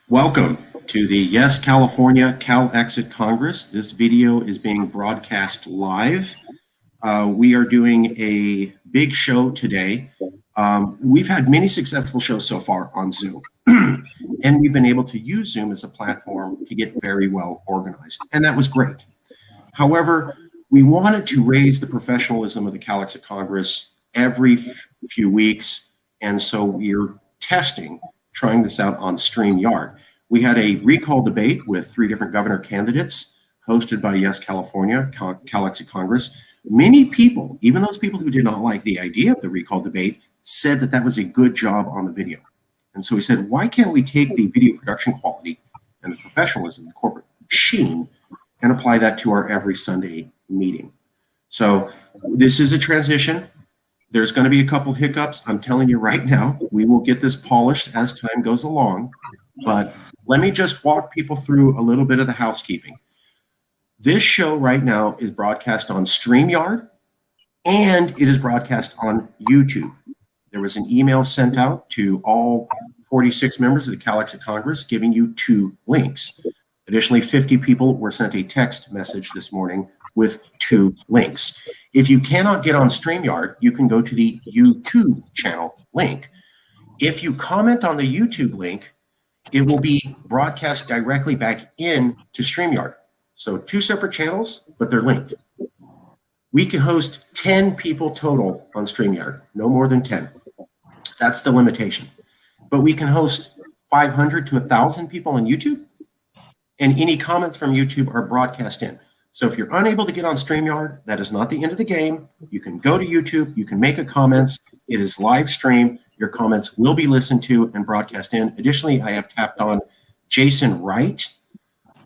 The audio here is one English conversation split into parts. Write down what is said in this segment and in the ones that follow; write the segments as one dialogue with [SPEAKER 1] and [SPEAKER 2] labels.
[SPEAKER 1] Welcome to the Yes California CALEXIT Congress. This video is being broadcast live. We are doing a big show today. We've had many successful shows so far on Zoom, and we've been able to use Zoom as a platform to get very well organized, and that was great. However, we wanted to raise the professionalism of the CALEXIT Congress every few weeks, and so we're trying this out on StreamYard. We had a recall debate with 3 different governor candidates hosted by Yes California, CALEXIT Congress. Many people, even those people who did not like the idea of the recall debate, said that that was a good job on the video. And so we said, why can't we take the video production quality and the professionalism, the corporate sheen, and apply that to our every Sunday meeting? So this is a transition. There's going to be a couple hiccups. I'm telling you right now, we will get this polished as time goes along. But let me just walk people through a little bit of the housekeeping. This show right now is broadcast on StreamYard, and it is broadcast on YouTube. There was an email sent out to all 46 members of the CALEXIT Congress giving you 2 links. Additionally, 50 people were sent a text message this morning with 2 links. If you cannot get on StreamYard, you can go to the YouTube channel link. If you comment on the YouTube link, it will be broadcast directly back in to StreamYard. So 2 separate channels, but they're linked. We can host 10 people total on StreamYard, no more than 10. That's the limitation. But we can host 500 to 1,000 people on YouTube, and any comments from YouTube are broadcast in. So if you're unable to get on StreamYard, that is not the end of the game. You can go to YouTube, you can make a comments. It is live stream. Your comments will be listened to and broadcast in. Additionally, I have tapped on Jason Wright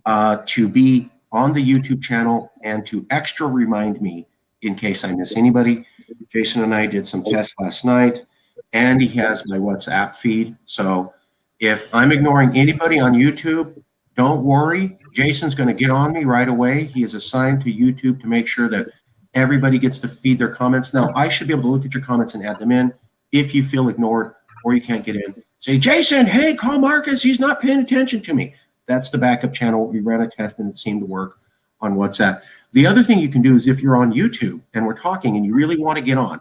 [SPEAKER 1] to be on the YouTube channel and to extra remind me in case I miss anybody. Jason and I did some tests last night, and he has my WhatsApp feed. So if I'm ignoring anybody on YouTube, don't worry. Jason's going to get on me right away. He is assigned to YouTube to make sure that everybody gets to feed their comments. Now, I should be able to look at your comments and add them in. If you feel ignored or you can't get in, say, Jason, hey, call Marcus. He's not paying attention to me. That's the backup channel. We ran a test and it seemed to work on WhatsApp. The other thing you can do is if you're on YouTube and we're talking and you really want to get on,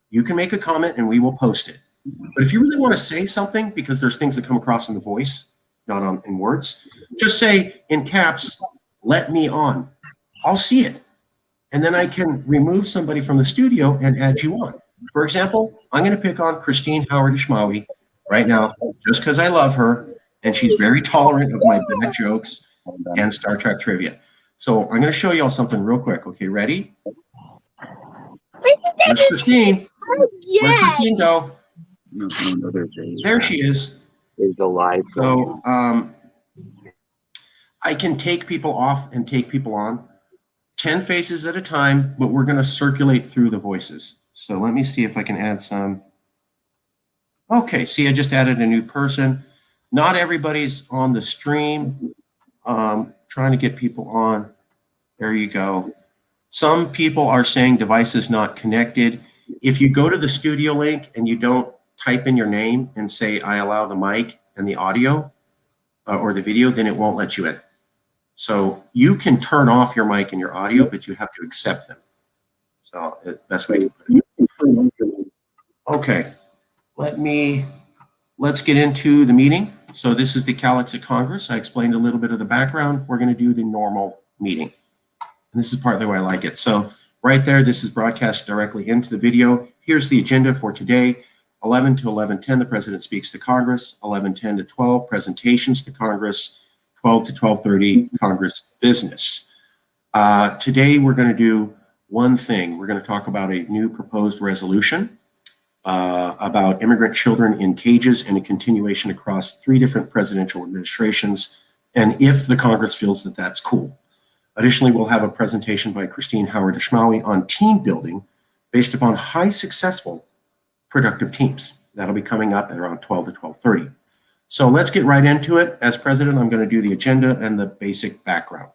[SPEAKER 1] you can make a comment and we will post it. But if you really want to say something, because there's things that come across in the voice, not in words, just say in caps, let me on. I'll see it. And then I can remove somebody from the studio and add you on. For example, I'm going to pick on Christine Howard-Ishmawi right now just because I love her and she's very tolerant of my bad jokes and Star Trek trivia. So I'm going to show y'all something real quick. Okay, ready? Where's Christine? Where'd Christine go? There she is.
[SPEAKER 2] There's a live.
[SPEAKER 1] So I can take people off and take people on 10 faces at a time, but we're going to circulate through the voices. So let me see if I can add some. Okay, see, I just added a new person. Not everybody's on the stream. Trying to get people on. There you go. Some people are saying devices not connected. If you go to the studio link and you don't type in your name and say, I allow the mic and the audio or the video, then it won't let you in. So you can turn off your mic and your audio, but you have to accept them. So best way to put it. Okay, let's get into the meeting. So this is the CALEXIT Congress. I explained a little bit of the background. We're going to do the normal meeting. And this is partly why I like it. So right there, this is broadcast directly into the video. Here's the agenda for today. 11 to 11:10, the President speaks to Congress. 11:10 to 12, presentations to Congress. 12 to 12:30, Congress business. Today, we're going to do one thing. We're going to talk about a new proposed resolution about immigrant children in cages and a continuation across 3 different presidential administrations, and if the Congress feels that that's cool. Additionally, we'll have a presentation by Christine Howard-Ishmawi on team building based upon high successful productive teams. That'll be coming up at around 12 to 12:30. So let's get right into it. As president, I'm going to do the agenda and the basic background.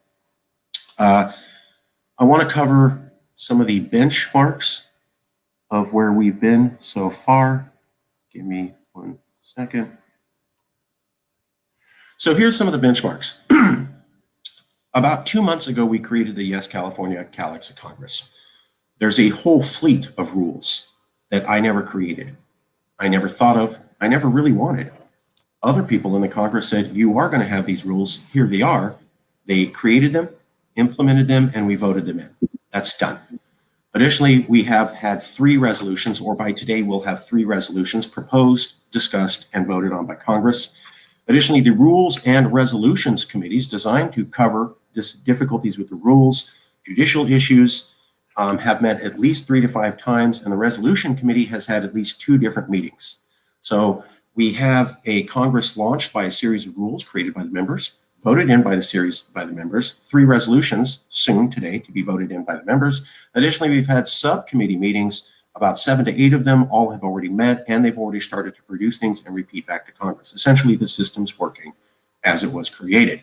[SPEAKER 1] I want to cover some of the benchmarks of where we've been so far. Give me 1 second. So here's some of the benchmarks. About 2 months ago, we created the Yes California CALEXIT Congress. There's a whole fleet of rules that I never created, I never thought of, I never really wanted. Other people in the Congress said, you are going to have these rules. Here they are. They created them, implemented them, and we voted them in. That's done. Additionally, we have had 3 resolutions, or by today, we'll have 3 resolutions proposed, discussed, and voted on by Congress. Additionally, the Rules and Resolutions Committees designed to cover difficulties with the rules, judicial issues, have met at least 3 to 5 times, and the Resolution Committee has had at least 2 different meetings. So we have a Congress launched by a series of rules created by the members, voted in by the members, 3 resolutions soon today to be voted in by the members. Additionally, we've had subcommittee meetings, about 7 to 8 of them. All have already met, and they've already started to produce things and repeat back to Congress. Essentially, the system's working as it was created.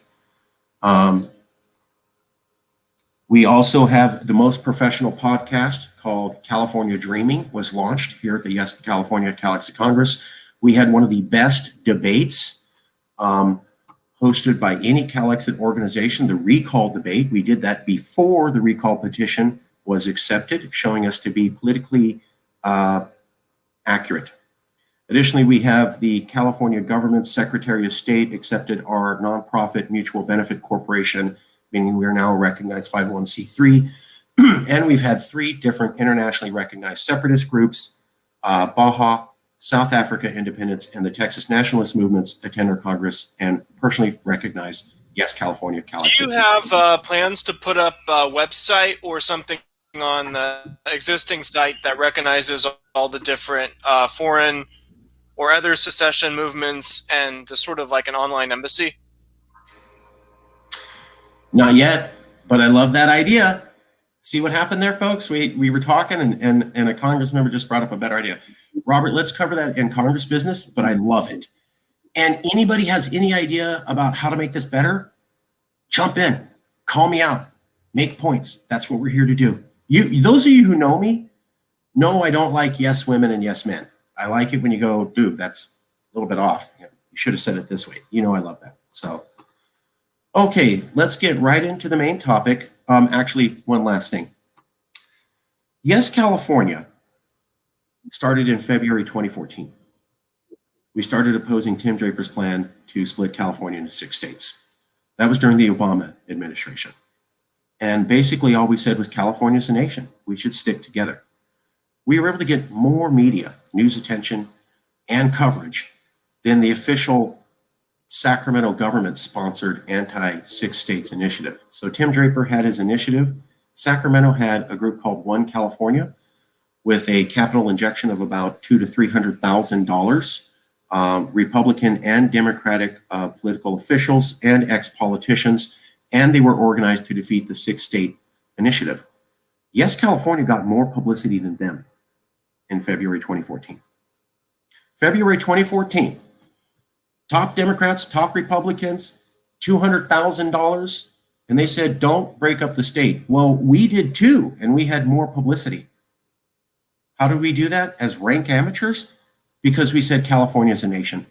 [SPEAKER 1] We also have the most professional podcast called California Dreaming was launched here at the Yes California CALEXIT Congress. We had one of the best debates hosted by any CALEXIT organization, the recall debate. We did that before the recall petition was accepted, showing us to be politically accurate. Additionally, we have the California Government Secretary of State accepted our nonprofit mutual benefit corporation, meaning we are now a recognized 501c3. And we've had 3 different internationally recognized separatist groups, Baja, South Africa Independence, and the Texas Nationalist Movements attend our Congress and personally recognize Yes California CALEXIT.
[SPEAKER 2] Do you have plans to put up a website or something on the existing site that recognizes all the different foreign or other secession movements and sort of like an online embassy?
[SPEAKER 1] Not yet, but I love that idea. See what happened there, folks? We were talking and a Congress member just brought up a better idea. Robert, let's cover that in Congress business, but I love it. And anybody has any idea about how to make this better? Jump in, call me out, make points. That's what we're here to do. Those of you who know me, know I don't like yes women and yes men. I like it when you go, dude, that's a little bit off. You should have said it this way. You know I love that. So, okay, let's get right into the main topic. Actually, one last thing. Yes, California started in February 2014. We started opposing Tim Draper's plan to split California into 6 states. That was during the Obama administration. And basically all we said was California's a nation. We should stick together. We were able to get more media, news attention, and coverage than the official Sacramento government-sponsored anti-6 states initiative. So Tim Draper had his initiative. Sacramento had a group called One California with a capital injection of about $200,000 to $300,000, Republican and Democratic political officials and ex-politicians, and they were organized to defeat the 6-state initiative. Yes, California got more publicity than them in February 2014. February 2014, top Democrats, top Republicans, $200,000, and they said, don't break up the state. Well, we did too, and we had more publicity. How did we do that as rank amateurs? Because we said California is a nation.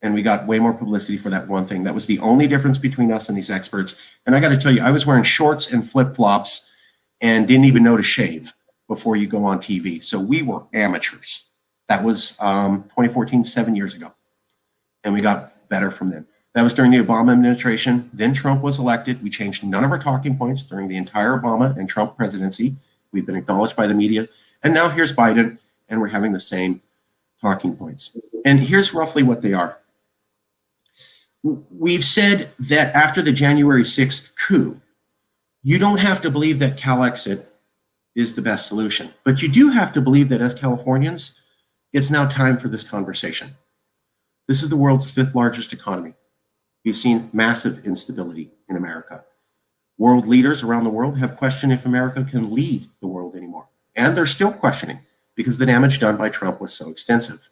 [SPEAKER 1] And we got way more publicity for that one thing. That was the only difference between us and these experts. And I got to tell you, I was wearing shorts and flip-flops and didn't even know to shave before you go on TV. So we were amateurs. That was 2014, 7 years ago. And we got better from them. That was during the Obama administration. Then Trump was elected. We changed none of our talking points during the entire Obama and Trump presidency. We've been acknowledged by the media. And now here's Biden, and we're having the same talking points. And here's roughly what they are. We've said that after the January 6th coup, you don't have to believe that CALEXIT is the best solution, but you do have to believe that as Californians, it's now time for this conversation. This is the world's 5th largest economy. We've seen massive instability in America. World leaders around the world have questioned if America can lead the world anymore. And they're still questioning because the damage done by Trump was so extensive.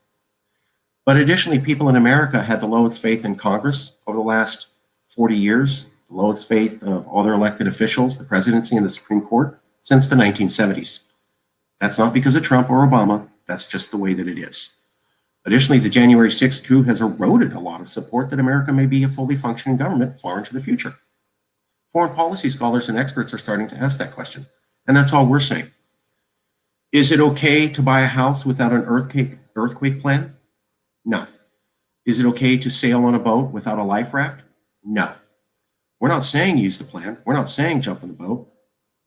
[SPEAKER 1] But additionally, people in America had the lowest faith in Congress over the last 40 years, the lowest faith of all their elected officials, the presidency, and the Supreme Court since the 1970s. That's not because of Trump or Obama. That's just the way that it is. Additionally, the January 6th coup has eroded a lot of support that America may be a fully functioning government far into the future. Foreign policy scholars and experts are starting to ask that question, and that's all we're saying. Is it okay to buy a house without an earthquake plan? No. Is it okay to sail on a boat without a life raft? No. We're not saying use the plan. We're not saying jump in the boat.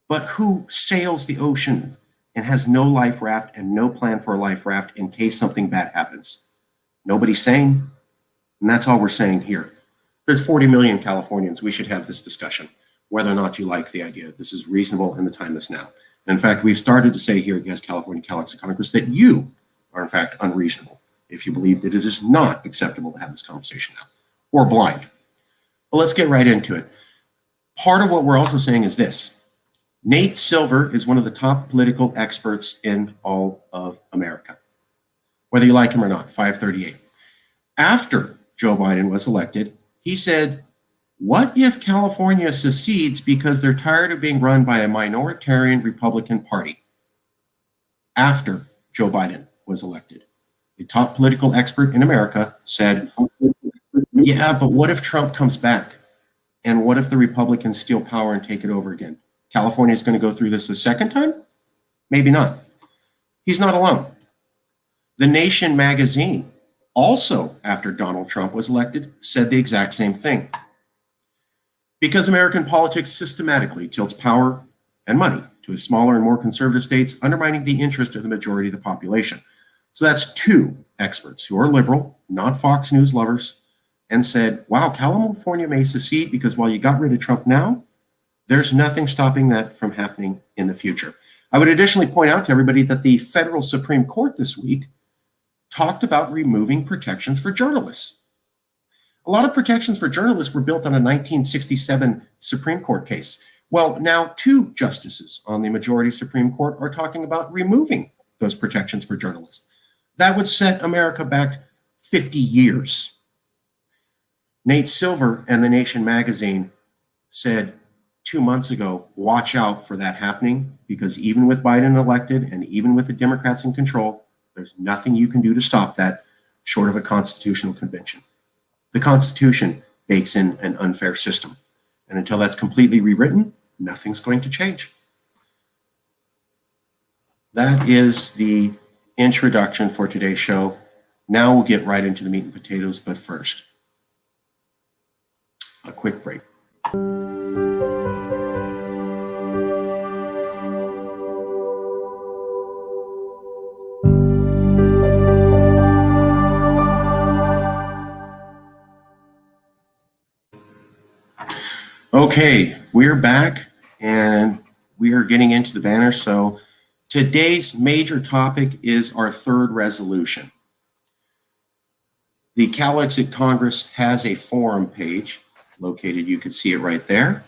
[SPEAKER 1] But who sails the ocean and has no life raft and no plan for a life raft in case something bad happens? Nobody's saying. And that's all we're saying here. There's 40 million Californians. We should have this discussion, whether or not you like the idea. This is reasonable and the time is now. And in fact, we've started to say here at YesCAL CALEXIT Congress that you are in fact unreasonable if you believe that it is not acceptable to have this conversation now, or blind. But let's get right into it. Part of what we're also saying is this. Nate Silver is one of the top political experts in all of America, whether you like him or not, 538. After Joe Biden was elected, he said, what if California secedes because they're tired of being run by a minoritarian Republican Party? After Joe Biden was elected, a top political expert in America said, yeah, but what if Trump comes back? And what if the Republicans steal power and take it over again? California is going to go through this a second time? Maybe not. He's not alone. The Nation magazine, also after Donald Trump was elected, said the exact same thing. Because American politics systematically tilts power and money to smaller and more conservative states, undermining the interest of the majority of the population. So that's two experts who are liberal, not Fox News lovers, and said, wow, California may secede because while you got rid of Trump now, there's nothing stopping that from happening in the future. I would additionally point out to everybody that the federal Supreme Court this week talked about removing protections for journalists. A lot of protections for journalists were built on a 1967 Supreme Court case. Well, now two justices on the majority Supreme Court are talking about removing those protections for journalists. That would set America back 50 years. Nate Silver and the Nation magazine said 2 months ago, watch out for that happening, because even with Biden elected and even with the Democrats in control, there's nothing you can do to stop that short of a constitutional convention. The Constitution bakes in an unfair system. And until that's completely rewritten, nothing's going to change. That is the introduction for today's show. Now we'll get right into the meat and potatoes, but first, a quick break. Okay, we're back and we are getting into the banner. So today's major topic is our third resolution. The CALEXIT Congress has a forum page located. You can see it right there.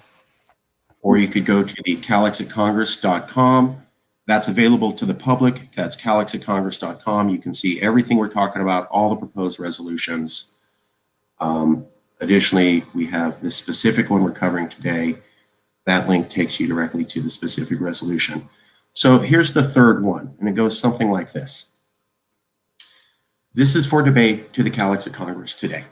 [SPEAKER 1] Or you could go to the calexitcongress.com. That's available to the public. That's calexitcongress.com. You can see everything we're talking about, all the proposed resolutions. Additionally, we have the specific one we're covering today. That link takes you directly to the specific resolution. So here's the third one, and it goes something like this. This is for debate to the CALEXIT Congress today.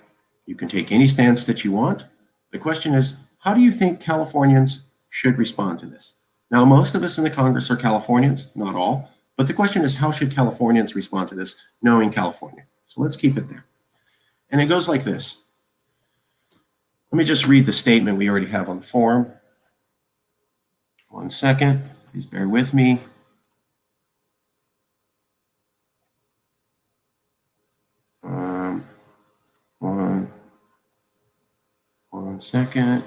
[SPEAKER 1] You can take any stance that you want. The question is, how do you think Californians should respond to this? Now, most of us in the Congress are Californians, not all, but the question is, how should Californians respond to this, knowing California? So let's keep it there. And it goes like this. Let me just read the statement we already have on the forum. 1 second, please bear with me. One second.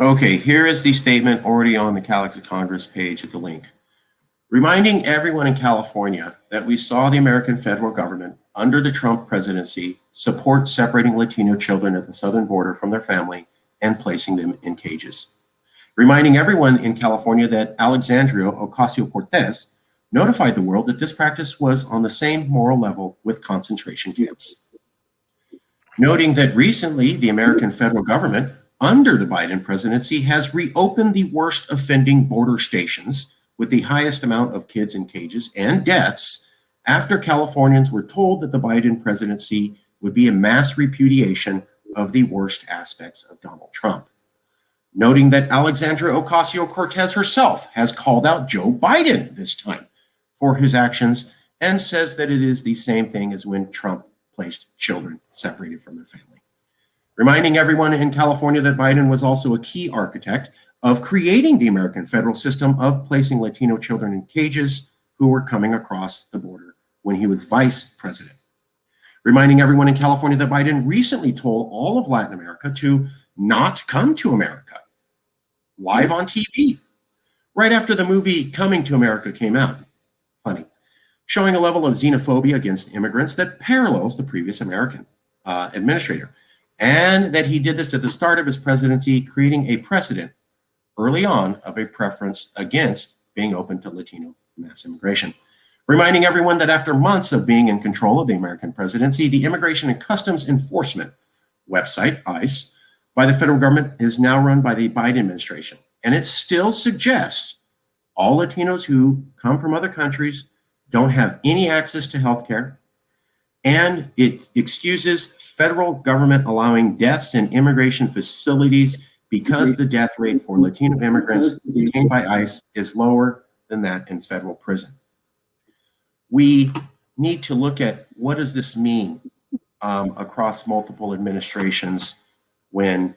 [SPEAKER 1] Okay, here is the statement already on the CALEXIT Congress page at the link. Reminding everyone in California that we saw the American federal government under the Trump presidency support separating Latino children at the southern border from their family and placing them in cages. Reminding everyone in California that Alexandria Ocasio-Cortez notified the world that this practice was on the same moral level with concentration camps. Noting that recently the American federal government under the Biden presidency has reopened the worst offending border stations with the highest amount of kids in cages and deaths after Californians were told that the Biden presidency would be a mass repudiation of the worst aspects of Donald Trump. Noting that Alexandria Ocasio-Cortez herself has called out Joe Biden this time for his actions and says that it is the same thing as when Trump placed children separated from their family. Reminding everyone in California that Biden was also a key architect of creating the American federal system of placing Latino children in cages who were coming across the border when he was vice president. Reminding everyone in California that Biden recently told all of Latin America to not come to America, live on TV, right after the movie Coming to America came out. Funny. Showing a level of xenophobia against immigrants that parallels the previous American administrator. And that he did this at the start of his presidency, creating a precedent early on of a preference against being open to Latino mass immigration. Reminding everyone that after months of being in control of the American presidency, the Immigration and Customs Enforcement website, ICE, by the federal government is now run by the Biden administration. And it still suggests all Latinos who come from other countries don't have any access to health care. And it excuses federal government allowing deaths in immigration facilities because the death rate for Latino immigrants detained by ICE is lower than that in federal prison. We need to look at what does this mean across multiple administrations when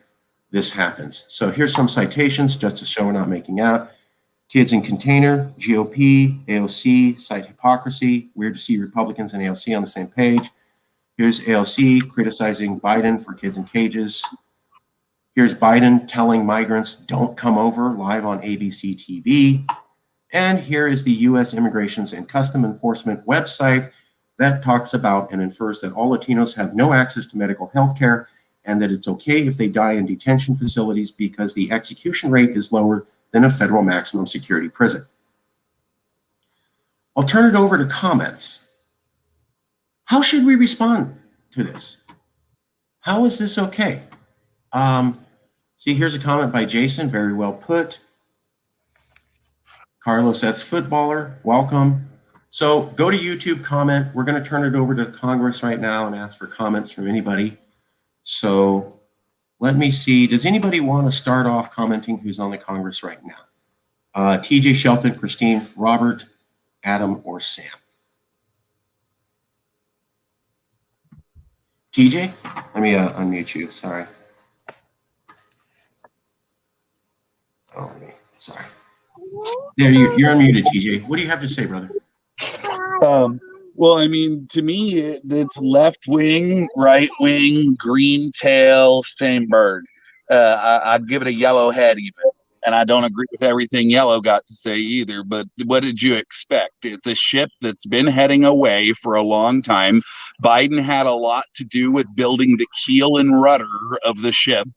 [SPEAKER 1] this happens. So here's some citations just to show we're not making out. Kids in Container, GOP, AOC, cite hypocrisy. Weird to see Republicans and AOC on the same page. Here's AOC criticizing Biden for kids in cages. Here's Biden telling migrants, don't come over, live on ABC TV. And here is the U.S. Immigrations and Custom Enforcement website that talks about and infers that all Latinos have no access to medical health care and that it's okay if they die in detention facilities because the execution rate is lower than a federal maximum security prison. I'll turn it over to comments. How should we respond to this? How is this okay? See, here's a comment by Jason, very well put. Carlos, that's footballer, welcome. So go to YouTube, comment. We're going to turn it over to Congress right now and ask for comments from anybody. So let me see. Does anybody want to start off commenting who's on the Congress right now? TJ, Shelton, Christine, Robert, Adam, or Sam? TJ? Let me unmute you. Sorry. Oh, sorry. There, you're unmuted, TJ. What do you have to say, brother?
[SPEAKER 3] Well, I mean, to me, it's left wing, right wing, green tail, same bird. I'd give it a yellow head even. And I don't agree with everything Yellow got to say either. But what did you expect? It's a ship that's been heading away for a long time. Biden had a lot to do with building the keel and rudder of the ship.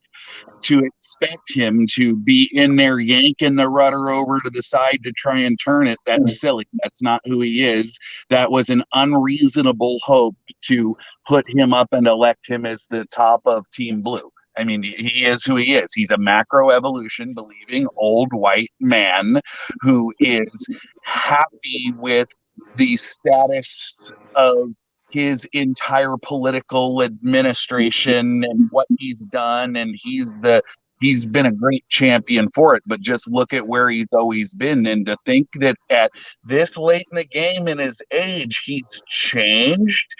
[SPEAKER 3] To expect him to be in there yanking the rudder over to the side to try and turn it, that's silly. That's not who he is. That was an unreasonable hope to put him up and elect him as the top of Team Blue. I mean, he is who he is. He's a macroevolution believing old white man who is happy with the status of his entire political administration and what he's done, and he's been a great champion for it. But just look at where he's always been, and to think that at this late in the game in his age he's changed,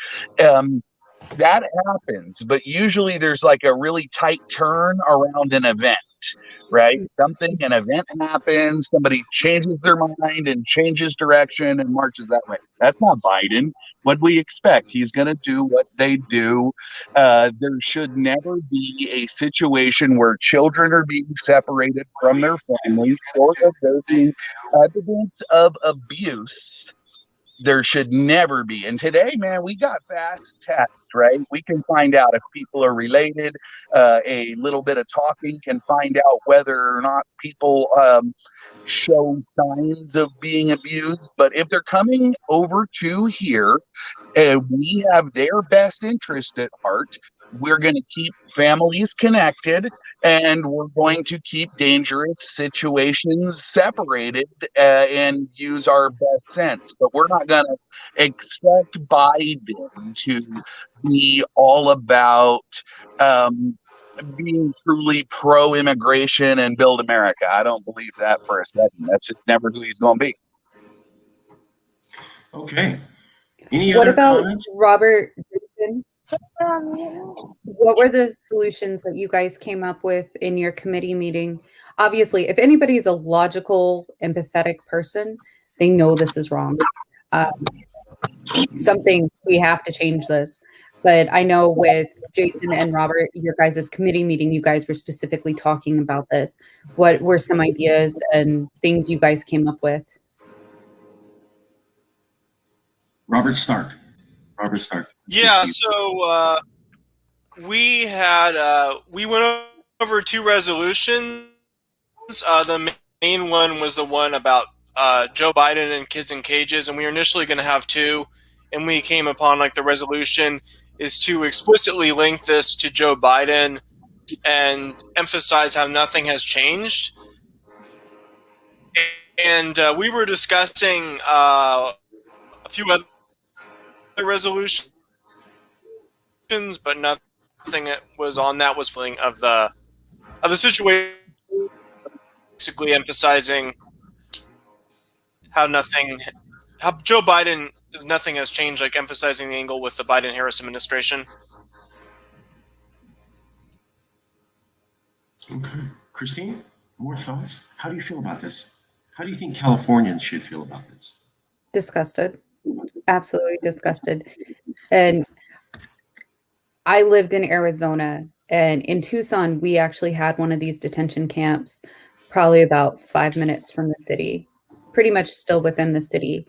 [SPEAKER 3] that happens. But usually there's like a really tight turn around an event, right? An event happens, somebody changes their mind and changes direction and marches that way. That's not Biden. What we expect, he's going to do what they do. There should never be a situation where children are being separated from their families, short of there being evidence of abuse. There should never be. And today, man, we got fast tests, right? We can find out if people are related. A little bit of talking can find out whether or not people show signs of being abused. But if they're coming over to here, we have their best interest at heart. we're going to keep families connected, and we're going to keep dangerous situations separated and use our best sense. But we're not going to expect Biden to be all about being truly pro-immigration and build America. I don't believe that for a second. That's just never who he's going to be.
[SPEAKER 1] Okay. Any
[SPEAKER 4] What
[SPEAKER 1] other
[SPEAKER 4] about
[SPEAKER 1] comments?
[SPEAKER 4] Robert? What were the solutions that you guys came up with in your committee meeting? Obviously, if anybody's a logical, empathetic person, they know this is wrong. Something we have to change this. But I know with Jason and Robert, your guys' committee meeting, you guys were specifically talking about this. What were some ideas and things you guys came up with?
[SPEAKER 1] Robert Stark.
[SPEAKER 2] Yeah, so we went over 2 resolutions. The main one was the one about Joe Biden and kids in cages, and we were initially going to have 2, and we came upon the resolution is to explicitly link this to Joe Biden and emphasize how nothing has changed. And we were discussing a few other resolutions, but nothing that was on that was feeling of the situation, basically emphasizing how Joe Biden, nothing has changed, emphasizing the angle with the Biden-Harris administration.
[SPEAKER 1] Okay. Christine, more thoughts? How do you feel about this? How do you think Californians should feel about this?
[SPEAKER 4] Disgusted. Absolutely disgusted. And I lived in Arizona, and in Tucson, we actually had one of these detention camps probably about 5 minutes from the city, pretty much still within the city.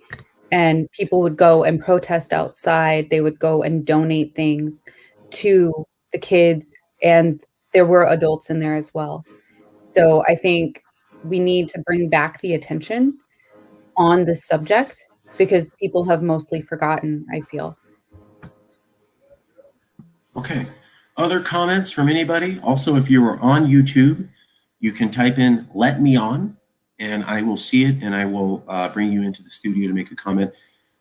[SPEAKER 4] And people would go and protest outside. They would go and donate things to the kids, and there were adults in there as well. So I think we need to bring back the attention on this subject because people have mostly forgotten, I feel.
[SPEAKER 1] Okay. Other comments from anybody? Also, if you are on YouTube, you can type in "let me on" and I will see it and I will bring you into the studio to make a comment.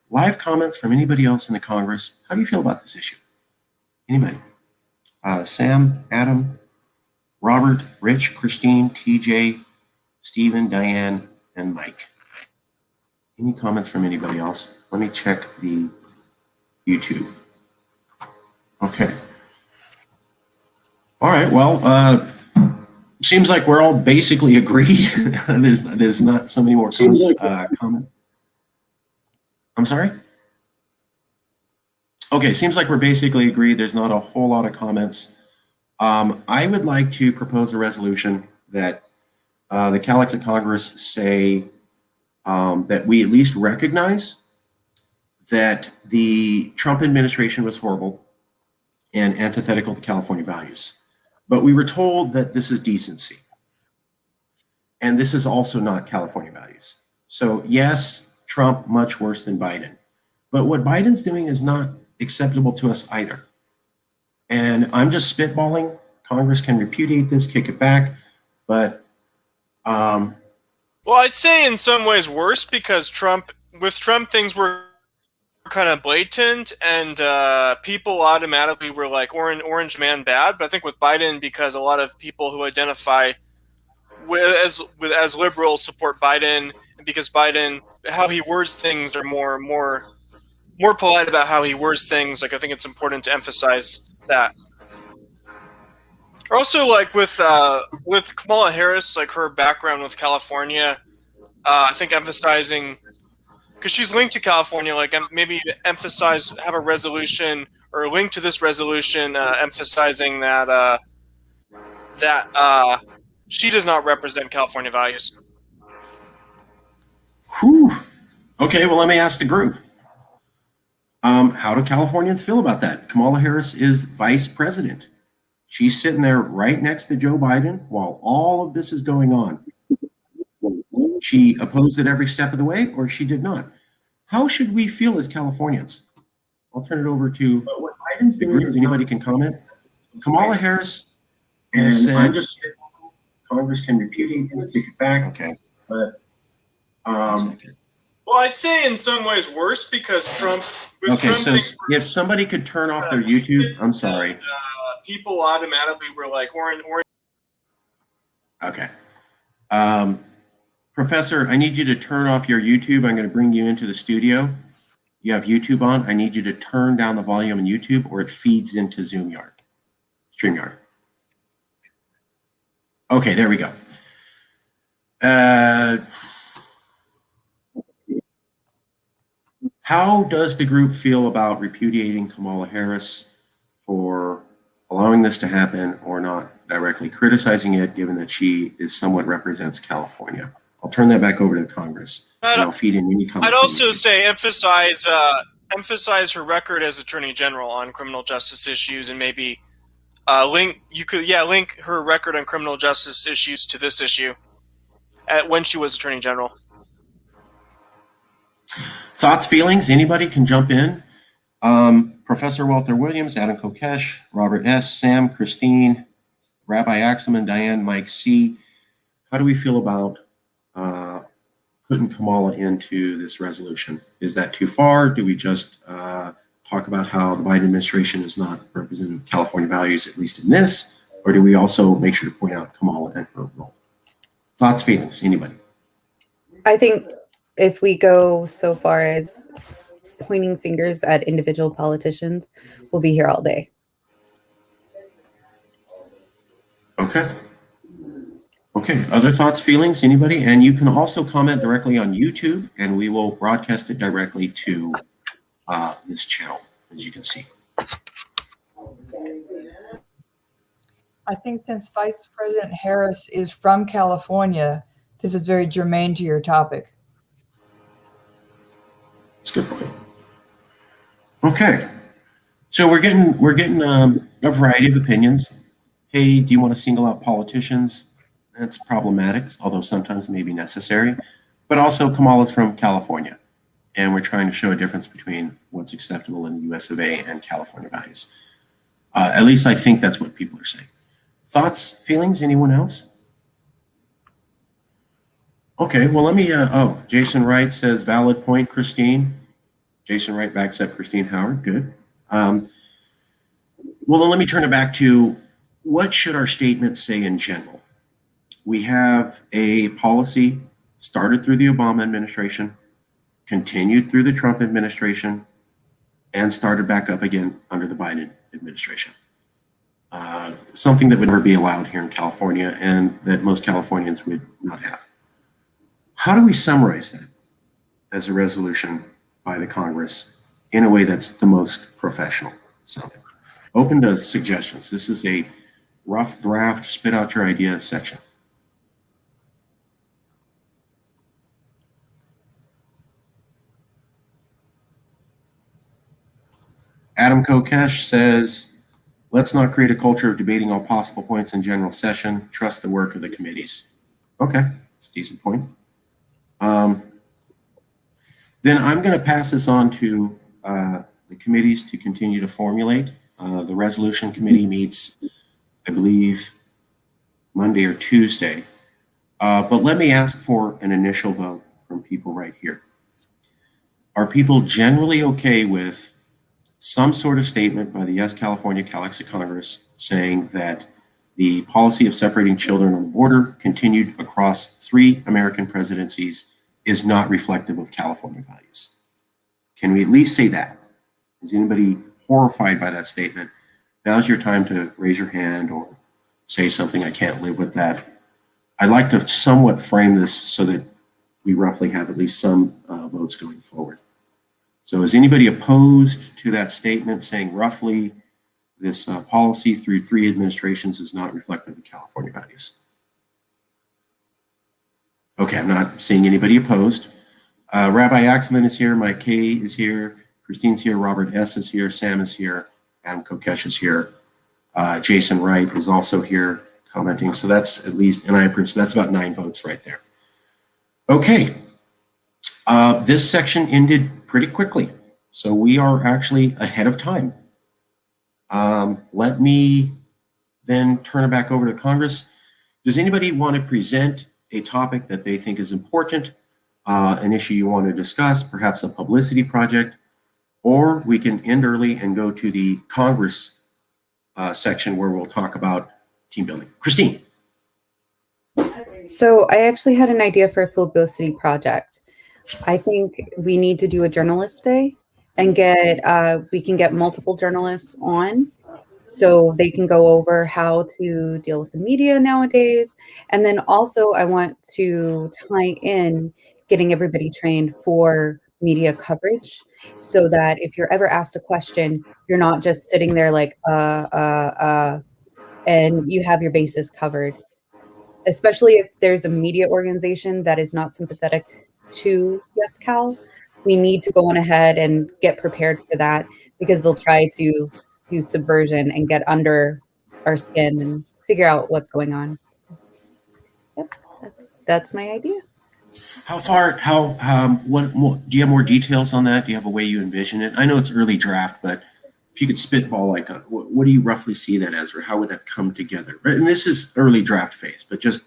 [SPEAKER 1] Live comments from anybody else in the Congress. How do you feel about this issue? Anybody? Sam, Adam, Robert, Rich, Christine, TJ, Stephen, Diane, and Mike. Any comments from anybody else? Let me check the YouTube. Okay. All right. Well, seems like we're all basically agreed. there's not so many more comments. I'm sorry? Okay, seems like we're basically agreed. There's not a whole lot of comments. I would like to propose a resolution that the CALEXIT Congress say that we at least recognize that the Trump administration was horrible and antithetical to California values. But we were told that this is decency. And this is also not California values. So yes, Trump much worse than Biden. But what Biden's doing is not acceptable to us either. And I'm just spitballing. Congress can repudiate this, kick it back. But
[SPEAKER 2] well, I'd say in some ways worse because with Trump things were kind of blatant and people automatically were like orange man bad. But I think with Biden, because a lot of people who identify as liberals support Biden, and because Biden, how he words things are more polite about how he words things. I think it's important to emphasize that. Also, with Kamala Harris, her background with California, I think emphasizing, because she's linked to California, maybe have a resolution or link to this resolution emphasizing that she does not represent California values.
[SPEAKER 1] Whew. Okay, well, let me ask the group. How do Californians feel about that? Kamala Harris is vice president. She's sitting there right next to Joe Biden while all of this is going on. She opposed it every step of the way, or she did not. How should we feel as Californians? I'll turn it over to
[SPEAKER 5] what Biden's
[SPEAKER 1] the
[SPEAKER 5] doing
[SPEAKER 1] group.
[SPEAKER 5] is
[SPEAKER 1] Anybody can comment. Kamala Harris has said Congress can repudiate this, take it back. Okay. But
[SPEAKER 2] well, I'd say in some ways worse because Trump.
[SPEAKER 1] Okay, so if somebody could turn off their YouTube, I'm sorry.
[SPEAKER 2] People automatically were like, "Orange."
[SPEAKER 1] Okay. Professor, I need you to turn off your YouTube. I'm going to bring you into the studio. You have YouTube on. I need you to turn down the volume on YouTube or it feeds into StreamYard. Okay, there we go. How does the group feel about repudiating Kamala Harris for allowing this to happen or not directly criticizing it, given that she somewhat represents California? I'll turn that back over to Congress, and I'll feed in any comments.
[SPEAKER 2] I'd also say emphasize her record as Attorney General on criminal justice issues, and maybe link her record on criminal justice issues to this issue when she was Attorney General.
[SPEAKER 1] Thoughts, feelings? Anybody can jump in. Professor Walter Williams, Adam Kokesh, Robert S., Sam, Christine, Rabbi Axelman, Diane, Mike C. How do we feel about putting Kamala into this resolution? Is that too far? Do we just talk about how the Biden administration is not representing California values, at least in this? Or do we also make sure to point out Kamala and her role? Thoughts, feelings? Anybody?
[SPEAKER 4] I think if we go so far as pointing fingers at individual politicians, we'll be here all day.
[SPEAKER 1] Okay. Okay, other thoughts, feelings, anybody? And you can also comment directly on YouTube, and we will broadcast it directly to this channel, as you can see.
[SPEAKER 5] I think since Vice President Harris is from California, this is very germane to your topic.
[SPEAKER 1] That's a good point. Okay, so we're getting a variety of opinions. Hey, do you want to single out politicians? That's problematic, although sometimes may be necessary. But also, Kamala's from California, and we're trying to show a difference between what's acceptable in the U.S. of A. and California values. At least I think that's what people are saying. Thoughts, feelings, anyone else? Okay, well, let me, Jason Wright says, valid point, Christine. Jason Wright backs up Christine Howard, good. Well, then let me turn it back to what should our statement say in general? We have a policy started through the Obama administration, continued through the Trump administration, and started back up again under the Biden administration. Something that would never be allowed here in California and that most Californians would not have. How do we summarize that as a resolution by the Congress in a way that's the most professional? So, open to suggestions. This is a rough draft, spit out your idea section. Adam Kokesh says, let's not create a culture of debating all possible points in general session. Trust the work of the committees. Okay, that's a decent point. Then I'm going to pass this on to the committees to continue to formulate. The resolution committee meets, I believe, Monday or Tuesday. But let me ask for an initial vote from people right here. Are people generally okay with some sort of statement by the Yes California CALEXIT Congress saying that the policy of separating children on the border continued across 3 American presidencies is not reflective of California values? Can we at least say that? Is anybody horrified by that statement? Now's your time to raise your hand or say something. I can't live with that. I'd like to somewhat frame this so that we roughly have at least some votes going forward. So is anybody opposed to that statement saying roughly this policy through 3 administrations is not reflective of California values? Okay, I'm not seeing anybody opposed. Rabbi Axelman is here, Mike K is here, Christine's here, Robert S is here, Sam is here, Adam Kokesh is here, Jason Wright is also here commenting. So that's at least, and I approve, so that's about 9 votes right there. Okay, this section ended pretty quickly, so we are actually ahead of time. Let me then turn it back over to Congress. Does anybody want to present a topic that they think is important, an issue you want to discuss, perhaps a publicity project, or we can end early and go to the Congress section where we'll talk about team building. Christine.
[SPEAKER 4] So I actually had an idea for a publicity project. I think we need to do a journalist day and we can get multiple journalists on so they can go over how to deal with the media nowadays. And then also I want to tie in getting everybody trained for media coverage so that if you're ever asked a question, you're not just sitting there like, and you have your bases covered. Especially if there's a media organization that is not sympathetic to YesCAL, we need to go on ahead and get prepared for that because they'll try to do subversion and get under our skin and figure out what's going on. So, yep, that's my idea.
[SPEAKER 1] What more, do you have more details on that? Do you have a way you envision it? I know it's early draft, but if you could spitball, like, what do you roughly see that as, or how would that come together? And this is early draft phase, but just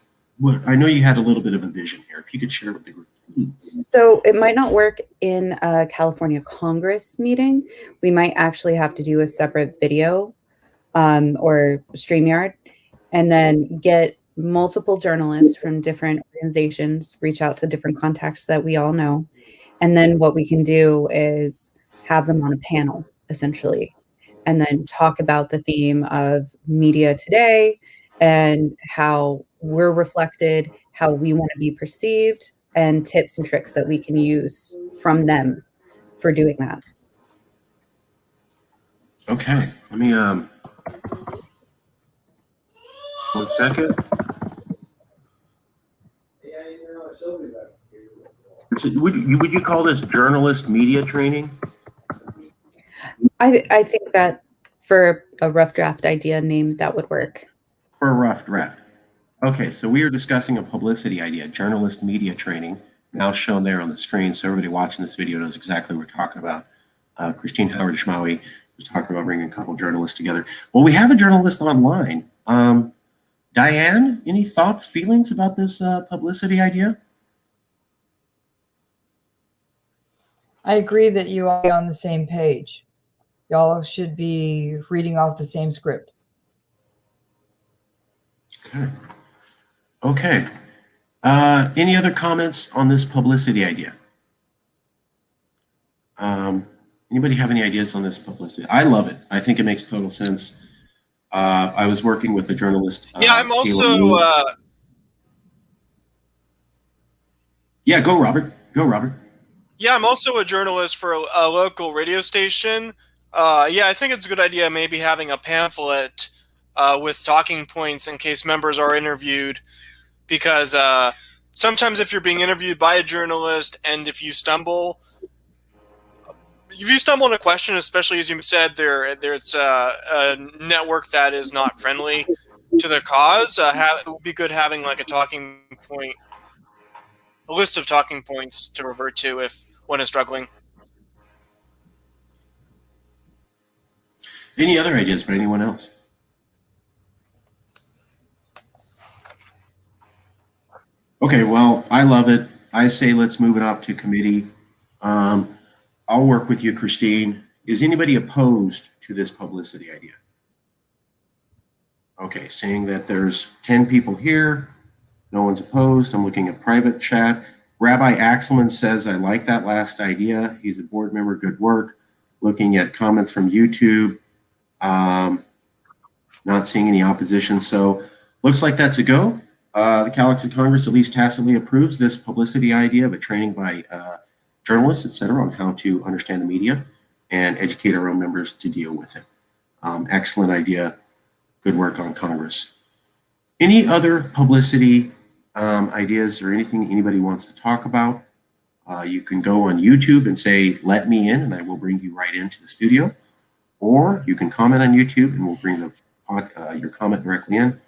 [SPEAKER 1] I know you had a little bit of a vision here. If you could share with the group, please.
[SPEAKER 4] So it might not work in a California Congress meeting. We might actually have to do a separate video or StreamYard, and then get multiple journalists from different organizations, reach out to different contacts that we all know. And then what we can do is have them on a panel, essentially, and then talk about the theme of media today and how we're reflected, how we want to be perceived, and tips and tricks that we can use from them for doing that.
[SPEAKER 1] Okay, let me 1 second. So would you call this journalist media training?
[SPEAKER 4] I think that for a rough draft idea name, that would work.
[SPEAKER 1] For a rough draft. Okay, so we are discussing a publicity idea, journalist media training, now shown there on the screen, so everybody watching this video knows exactly what we're talking about. Christine Howard-Schmaui was talking about bringing a couple journalists together. Well, we have a journalist online. Diane, any thoughts, feelings about this publicity idea?
[SPEAKER 5] I agree that you are on the same page. Y'all should be reading off the same script.
[SPEAKER 1] Okay. Okay. Any other comments on this publicity idea? Anybody have any ideas on this publicity? I love it. I think it makes total sense. I was working with a journalist.
[SPEAKER 2] Yeah, I'm also.
[SPEAKER 1] Yeah, go Robert. Go Robert.
[SPEAKER 2] Yeah, I'm also a journalist for a local radio station. Yeah, I think it's a good idea maybe having a pamphlet with talking points in case members are interviewed, because sometimes if you're being interviewed by a journalist and if you stumble on a question, especially as you said, there's a network that is not friendly to the cause, it would be good having like a talking point, a list of talking points to revert to if one is struggling.
[SPEAKER 1] Any other ideas for anyone else? Okay, well, I love it. I say let's move it off to committee. I'll work with you, Christine. Is anybody opposed to this publicity idea? Okay, seeing that there's 10 people here, no one's opposed. I'm looking at private chat. Rabbi Axelman says, I like that last idea. He's a board member, good work. Looking at comments from YouTube, not seeing any opposition. So looks like that's a go. The CALEXIT Congress at least tacitly approves this publicity idea of a training by journalists, et cetera, on how to understand the media and educate our own members to deal with it. Excellent idea. Good work on Congress. Any other publicity ideas or anything anybody wants to talk about? You can go on YouTube and say, let me in, and I will bring you right into the studio. Or you can comment on YouTube and we'll bring your comment directly in.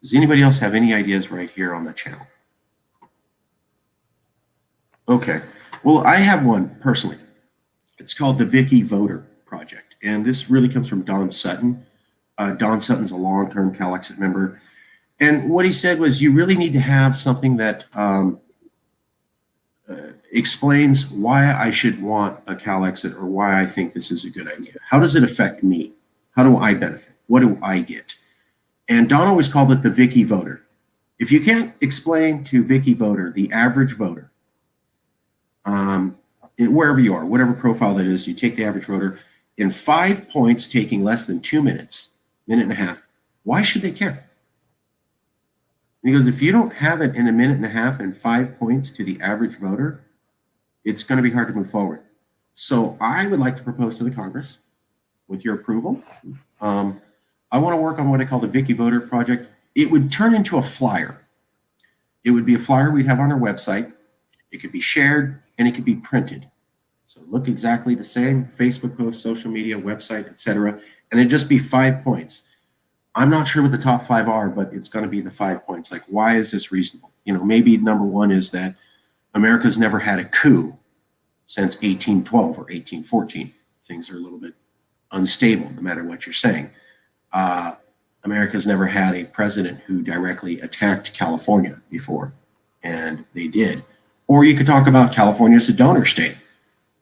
[SPEAKER 1] Does anybody else have any ideas right here on the channel? Okay, well, I have one personally. It's called the Vicki Voter Project. And this really comes from Don Sutton. Don Sutton's a long-term CALEXIT member. And what he said was, you really need to have something that explains why I should want a CALEXIT or why I think this is a good idea. How does it affect me? How do I benefit? What do I get? And Don always called it the Vicki voter. If you can't explain to Vicki voter, the average voter, wherever you are, whatever profile that is, you take the average voter in 5 points, taking less than 2 minutes, minute and a half. Why should they care? Because if you don't have it in a minute and a half and 5 points to the average voter, it's going to be hard to move forward. So I would like to propose to the Congress, with your approval, I want to work on what I call the Vicki Voter Project. It would turn into a flyer. It would be a flyer we'd have on our website. It could be shared and it could be printed. So look exactly the same, Facebook post, social media, website, etc. And it'd just be 5 points. I'm not sure what the top 5 are, but it's going to be the 5 points. Like, why is this reasonable? Maybe number 1 is that America's never had a coup since 1812 or 1814. Things are a little bit unstable, no matter what you're saying. America's never had a president who directly attacked California before, and they did. Or you could talk about California as a donor state,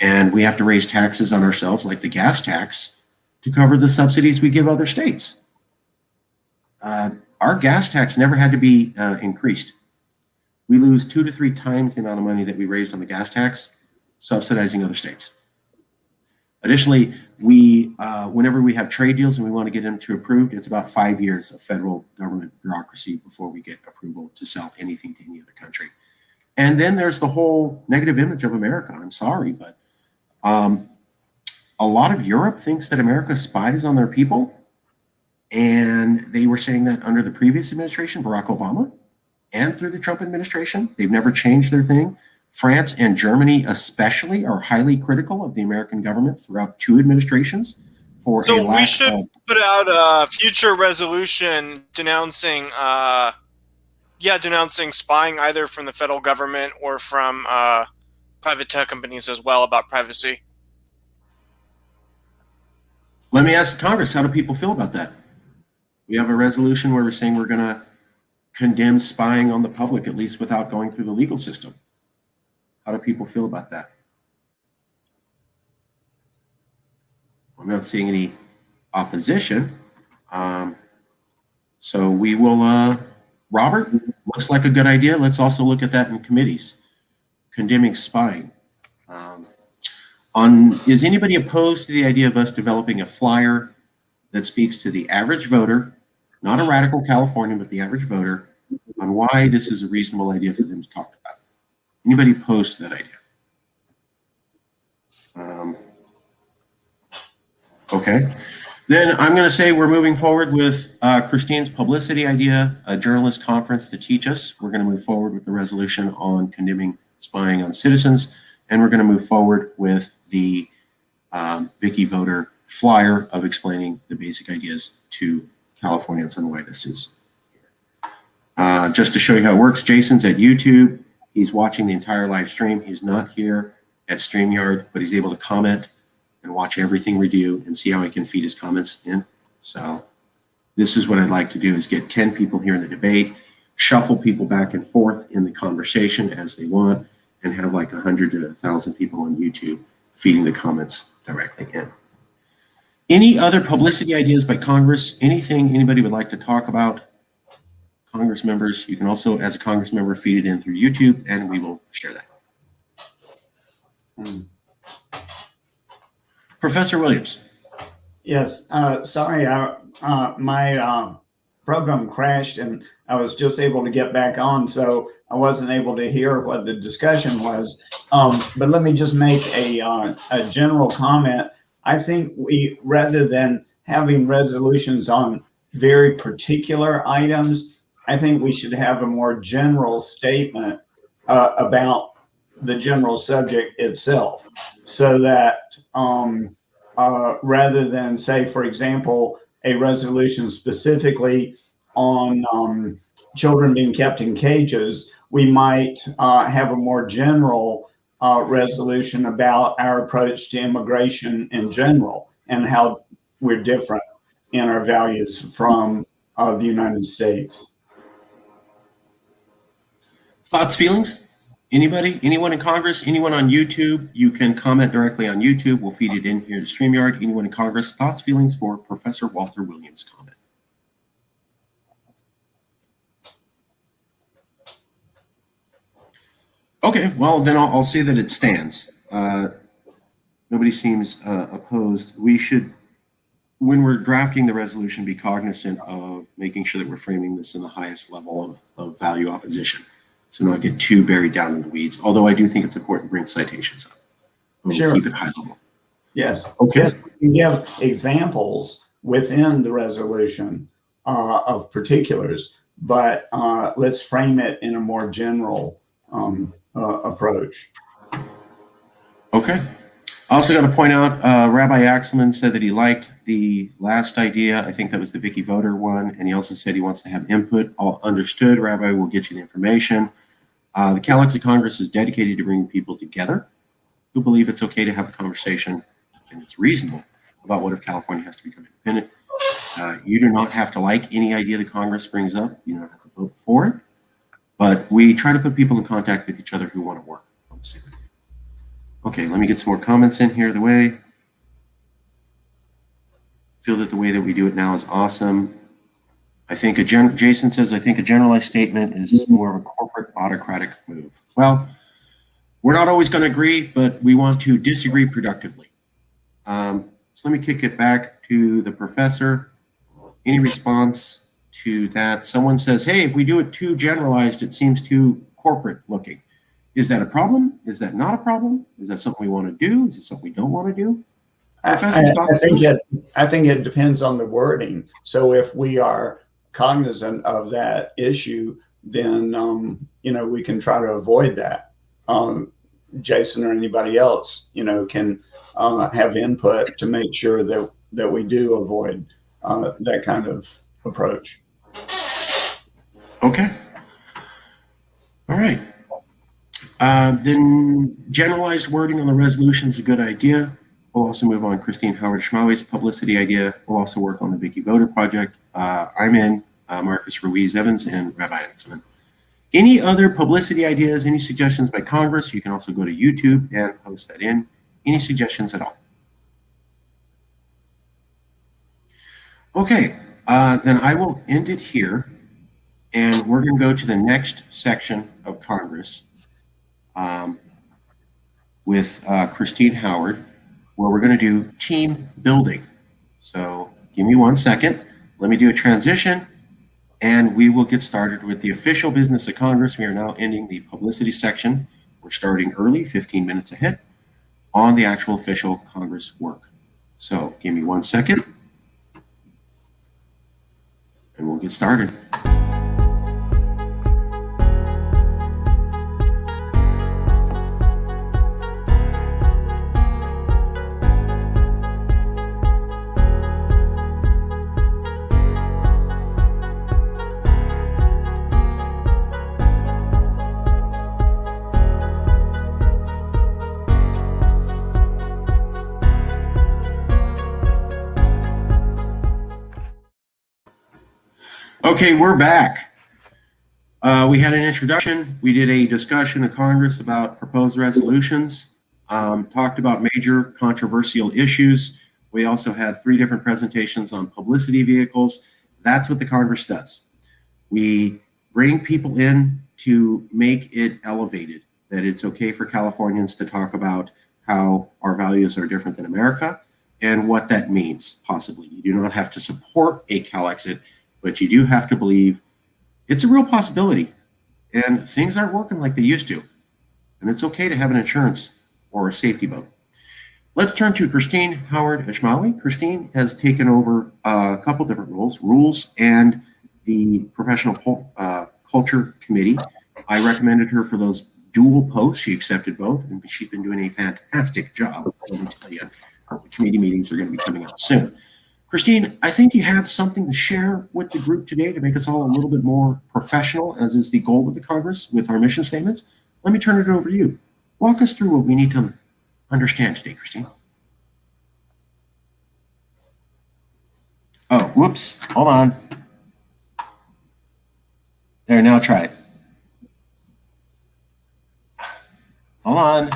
[SPEAKER 1] and we have to raise taxes on ourselves, like the gas tax, to cover the subsidies we give other states. Our gas tax never had to be increased. We lose 2 to 3 times the amount of money that we raised on the gas tax, subsidizing other states. Additionally, whenever we have trade deals and we want to get them to approved, it's about 5 years of federal government bureaucracy before we get approval to sell anything to any other country. And then there's the whole negative image of America. I'm sorry, but a lot of Europe thinks that America spies on their people. And they were saying that under the previous administration, Barack Obama, and through the Trump administration. They've never changed their thing. France and Germany especially are highly critical of the American government throughout 2 administrations.
[SPEAKER 2] So we should put out a future resolution denouncing spying either from the federal government or from private tech companies as well about privacy.
[SPEAKER 1] Let me ask Congress, how do people feel about that? We have a resolution where we're saying we're going to condemn spying on the public, at least without going through the legal system. How do people feel about that? I'm not seeing any opposition. So we will, Robert, looks like a good idea. Let's also look at that in committees, condemning spying. Is anybody opposed to the idea of us developing a flyer that speaks to the average voter, not a radical Californian, but the average voter, on why this is a reasonable idea for them to talk about? Anybody opposed to that idea? Okay. Then I'm going to say we're moving forward with Christine's publicity idea, a journalist conference to teach us. We're going to move forward with the resolution on condemning spying on citizens, and we're going to move forward with the Vicki voter flyer of explaining the basic ideas to Californians on why this is. Just to show you how it works, Jason's at YouTube. He's watching the entire live stream. He's not here at StreamYard, but he's able to comment and watch everything we do and see how he can feed his comments in. So this is what I'd like to do, is get 10 people here in the debate, shuffle people back and forth in the conversation as they want, and have like 100 to 1,000 people on YouTube feeding the comments directly in. Any other publicity ideas by Congress? Anything anybody would like to talk about? Congress members, you can also, as a Congress member, feed it in through YouTube, and we will share that. Professor Williams.
[SPEAKER 6] Yes, sorry, my program crashed and I was just able to get back on, so I wasn't able to hear what the discussion was. But let me just make a general comment. I think we, rather than having resolutions on very particular items, I think we should have a more general statement about the general subject itself, so that rather than, say, for example, a resolution specifically on children being kept in cages, we might have a more general resolution about our approach to immigration in general and how we're different and our values from the United States.
[SPEAKER 1] Thoughts, feelings? Anybody? Anyone in Congress? Anyone on YouTube? You can comment directly on YouTube. We'll feed it in here to StreamYard. Anyone in Congress? Thoughts, feelings for Professor Walter Williams' comment? Okay, well, then I'll say that it stands. Nobody seems opposed. We should, when we're drafting the resolution, be cognizant of making sure that we're framing this in the highest level of value opposition, so not get too buried down in the weeds. Although I do think it's important to bring citations up. We'll
[SPEAKER 6] Sure.
[SPEAKER 1] keep it high level.
[SPEAKER 6] Yes.
[SPEAKER 1] Okay.
[SPEAKER 6] Yes, we can give examples within the resolution of particulars, but let's frame it in a more general approach.
[SPEAKER 1] Okay. I also got to point out, Rabbi Axelman said that he liked the last idea. I think that was the Vicki voter one. And he also said he wants to have input. All understood. Rabbi will get you the information. The CALEXIT Congress is dedicated to bringing people together who believe it's okay to have a conversation and it's reasonable about what if California has to become independent. You do not have to like any idea the Congress brings up. You don't have to vote for it. But we try to put people in contact with each other who want to work on the same idea. Okay, let me get some more comments in here. Feel that the way that we do it now is awesome. I think Jason says, I think a generalized statement is more of a corporate autocratic move. Well, we're not always going to agree, but we want to disagree productively. So let me kick it back to the professor. Any response to that? Someone says, hey, if we do it too generalized, it seems too corporate looking. Is that a problem? Is that not a problem? Is that something we want to do? Is it something we don't want to do?
[SPEAKER 6] I think it depends on the wording. So if we are cognizant of that issue, then we can try to avoid that. Jason or anybody else, can have input to make sure that we do avoid that kind of approach.
[SPEAKER 1] Okay. All right. Then generalized wording on the resolution is a good idea. We'll also move on Christine Howard-Schmaue's publicity idea. We'll also work on the Vicki Voter Project. I'm in, Marcus Ruiz Evans, and Rabbi Axelman. Any other publicity ideas, any suggestions by Congress? You can also go to YouTube and post that in. Any suggestions at all? Okay, then I will end it here. And we're going to go to the next section of Congress with Christine Howard, where we're going to do team building. So give me 1 second. Let me do a transition, and we will get started with the official business of Congress. We are now ending the publicity section. We're starting early, 15 minutes ahead, on the actual official Congress work. So give me 1 second, and we'll get started. Okay, we're back. We had an introduction. We did a discussion of Congress about proposed resolutions, talked about major controversial issues. We also had 3 different presentations on publicity vehicles. That's what the Congress does. We bring people in to make it elevated, that it's okay for Californians to talk about how our values are different than America and what that means, possibly. You do not have to support a CALEXIT, but you do have to believe it's a real possibility and things aren't working like they used to. And it's okay to have an insurance or a safety boat. Let's turn to Christine Howard-Schmauwe. Christine has taken over a couple different roles, rules and the professional culture committee. I recommended her for those dual posts. She accepted both, and she's been doing a fantastic job. Let me tell you, the committee meetings are going to be coming out soon. Christine, I think you have something to share with the group today to make us all a little bit more professional, as is the goal of the Congress with our mission statements. Let me turn it over to you. Walk us through what we need to understand today, Christine. Oh, Whoops. Hold on. There, now try it. Hold on.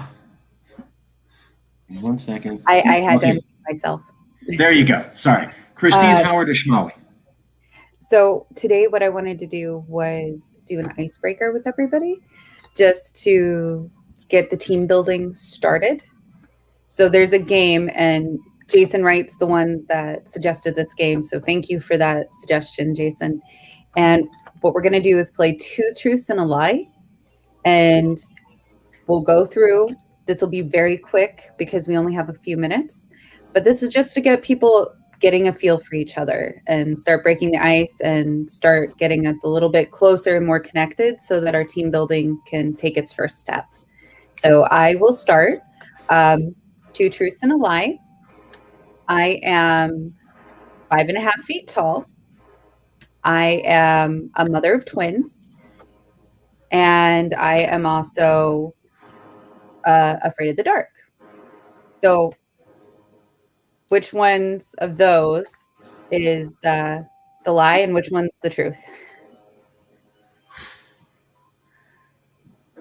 [SPEAKER 1] 1 second.
[SPEAKER 4] I had
[SPEAKER 1] Okay.
[SPEAKER 4] to unmute myself.
[SPEAKER 1] There you go. Sorry. Christine Howard Ishmaeli.
[SPEAKER 4] So today what I wanted to do was do an icebreaker with everybody just to get the team building started. So there's a game, and Jason Wright's the one that suggested this game. So thank you for that suggestion, Jason. And what we're going to do is play 2 truths and a lie. And we'll go through. This will be very quick because we only have a few minutes. But this is just to get people getting a feel for each other and start breaking the ice and start getting us a little bit closer and more connected so that our team building can take its first step. So I will start. 2 truths and a lie. I am 5.5 feet tall. I am a mother of twins. And I am also afraid of the dark. So which ones of those is the lie and which one's the truth?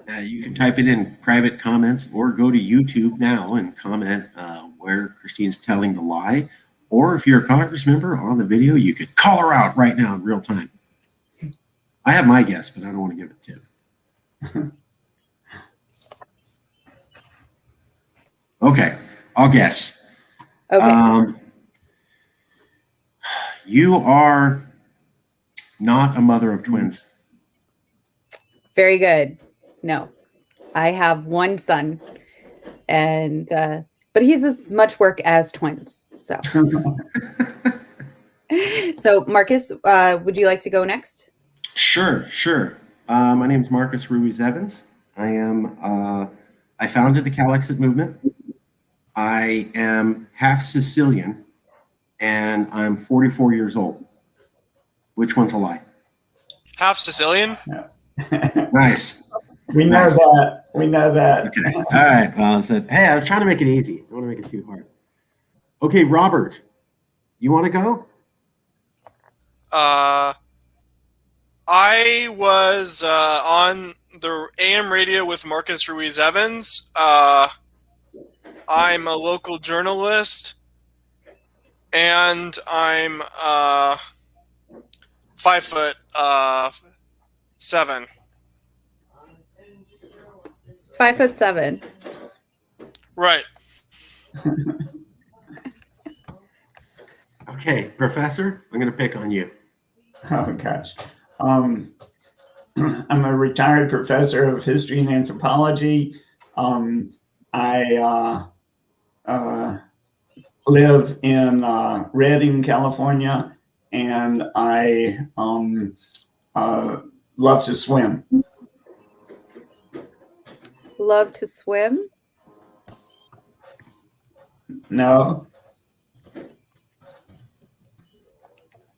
[SPEAKER 1] You can type it in private comments or go to YouTube now and comment where Christine's telling the lie. Or if you're a Congress member on the video, you could call her out right now in real time. I have my guess, but I don't want to give a tip. Okay, I'll guess.
[SPEAKER 4] Okay.
[SPEAKER 1] You are not a mother of twins.
[SPEAKER 4] Very good. No, I have one son, and but he's as much work as twins. So, so Marcus, would you like to go next?
[SPEAKER 1] Sure. My name is Marcus Ruiz Evans. I am. I founded the CALEXIT movement. I am half Sicilian, and I'm 44 years old. Which one's a lie?
[SPEAKER 2] Half Sicilian.
[SPEAKER 1] Nice.
[SPEAKER 6] We know that. We know that.
[SPEAKER 1] Okay. All right. Well, hey, I was trying to make it easy. I don't want to make it too hard. Okay, Robert, you want to go?
[SPEAKER 2] I was on the AM radio with Marcus Ruiz Evans. I'm a local journalist, and I'm 5'7".
[SPEAKER 4] 5'7".
[SPEAKER 2] Right.
[SPEAKER 1] Okay, Professor, I'm going to pick on you.
[SPEAKER 6] Oh gosh. I'm a retired professor of history and anthropology. I live in Redding, California, and I love to swim.
[SPEAKER 4] Love to swim?
[SPEAKER 6] No.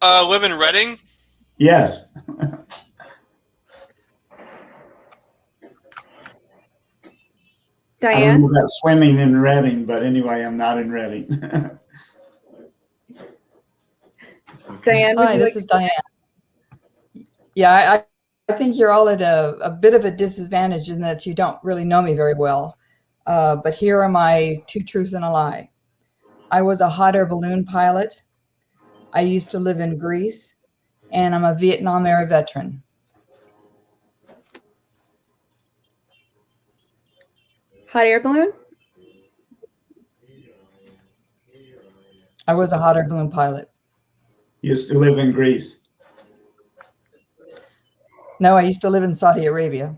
[SPEAKER 2] Live in Reading.
[SPEAKER 6] Yes. I don't
[SPEAKER 4] Diane?
[SPEAKER 6] know about swimming in Reading, but anyway, I'm not in Reading.
[SPEAKER 4] Diane, would
[SPEAKER 5] Hi,
[SPEAKER 4] you
[SPEAKER 5] this
[SPEAKER 4] like
[SPEAKER 5] is
[SPEAKER 4] to-
[SPEAKER 5] Diane. Yeah, I think you're all at a bit of a disadvantage in that you don't really know me very well. But here are my 2 truths and a lie. I was a hot air balloon pilot. I used to live in Greece, and I'm a Vietnam era veteran.
[SPEAKER 4] hot air balloon?
[SPEAKER 5] I was a hot air balloon pilot.
[SPEAKER 6] Used to live in Greece.
[SPEAKER 5] No, I used to live in Saudi Arabia.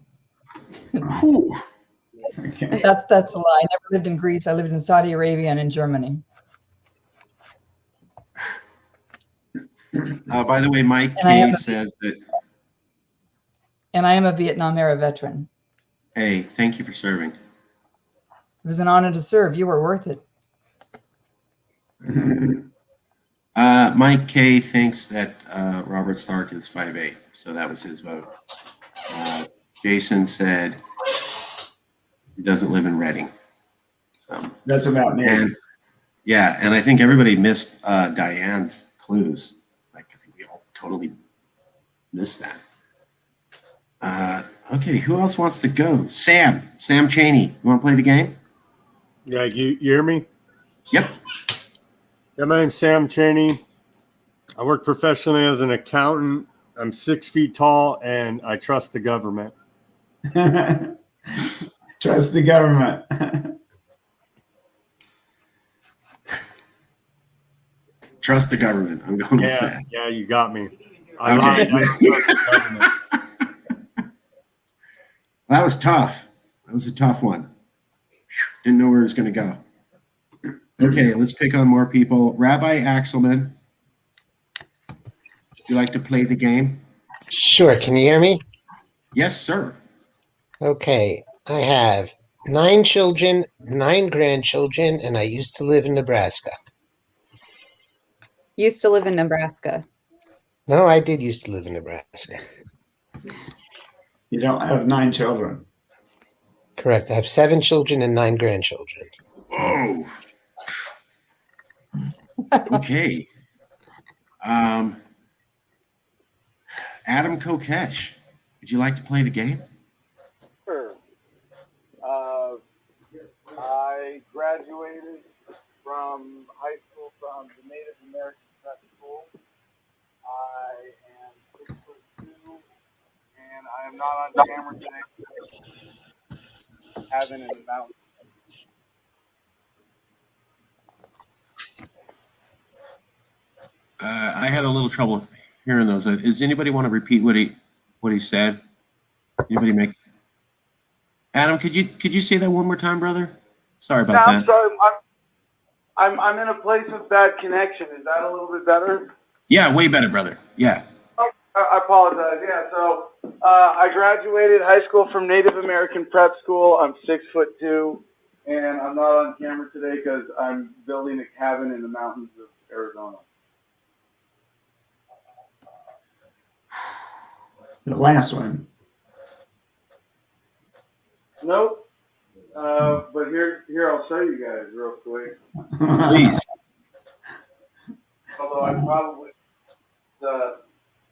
[SPEAKER 1] Whew.
[SPEAKER 6] Okay.
[SPEAKER 5] That's a lie. I never lived in Greece. I lived in Saudi Arabia and in Germany.
[SPEAKER 1] By the way, Mike
[SPEAKER 5] And I am
[SPEAKER 1] K
[SPEAKER 5] a-
[SPEAKER 1] says that,
[SPEAKER 5] And I am a Vietnam era veteran.
[SPEAKER 1] hey, thank you for serving.
[SPEAKER 5] It was an honor to serve. You were worth it.
[SPEAKER 1] Mike K thinks that Robert Stark is 5'8", so that was his vote. Jason said he doesn't live in Reading. So,
[SPEAKER 6] That's about me.
[SPEAKER 1] and I think everybody missed Diane's clues. totally missed that. Okay, who else wants to go? Sam Chaney. You want to play the game?
[SPEAKER 7] Yeah, you hear me?
[SPEAKER 1] Yep.
[SPEAKER 7] Yeah, my name's Sam Chaney. I work professionally as an accountant. I'm 6 feet tall, and I trust the government.
[SPEAKER 6] Trust the government.
[SPEAKER 1] Trust the government. I'm going with
[SPEAKER 7] Yeah,
[SPEAKER 1] that.
[SPEAKER 7] yeah, you got me.
[SPEAKER 1] Okay.
[SPEAKER 7] I trust the government.
[SPEAKER 1] That was tough. That was a tough one. Didn't know where it was going to go. Okay, let's pick on more people. Rabbi Axelman, would you like to play the game?
[SPEAKER 8] Sure. Can you hear me?
[SPEAKER 1] Yes, sir.
[SPEAKER 8] Okay. I have 9 children, 9 grandchildren, and I used to live in Nebraska.
[SPEAKER 4] Used to live in Nebraska.
[SPEAKER 8] No, I did used to live in Nebraska.
[SPEAKER 6] You don't have 9 children.
[SPEAKER 8] Correct. I have 7 children and 9 grandchildren.
[SPEAKER 1] Whoa. Okay. Adam Kokesh, would you like to play the game?
[SPEAKER 9] Sure. I graduated from high school from the Native American Prep School. I am 6'2", and I am not on camera today. Cabin in the mountains.
[SPEAKER 1] I had a little trouble hearing those. Does anybody want to repeat what he said? Anybody make? Adam, could you say that one more time, brother? Sorry about
[SPEAKER 9] I'm
[SPEAKER 1] that.
[SPEAKER 9] sorry. I'm in a place with bad connection. Is that a little bit better?
[SPEAKER 1] Yeah, way better, brother. Yeah.
[SPEAKER 9] Oh, I apologize. Yeah. So I graduated high school from Native American Prep School. I'm 6'2", and I'm not on camera today because I'm building a cabin in the mountains of Arizona.
[SPEAKER 6] The last one.
[SPEAKER 9] Nope. But here I'll show you guys real quick.
[SPEAKER 1] Please.
[SPEAKER 9] Although I probably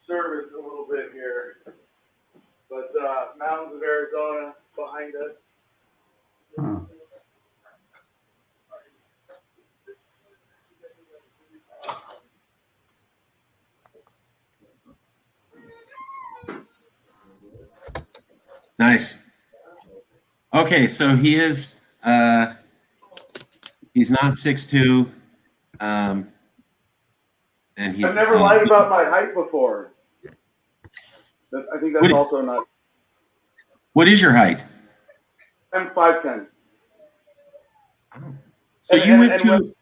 [SPEAKER 9] service a little bit here. But mountains of Arizona behind us.
[SPEAKER 6] Huh.
[SPEAKER 1] Nice. Okay, so he is he's not 6'2", and he's.
[SPEAKER 9] I've never lied about my height before. I think that's also not.
[SPEAKER 1] What is your height?
[SPEAKER 9] I'm 5'10".
[SPEAKER 1] So you went to.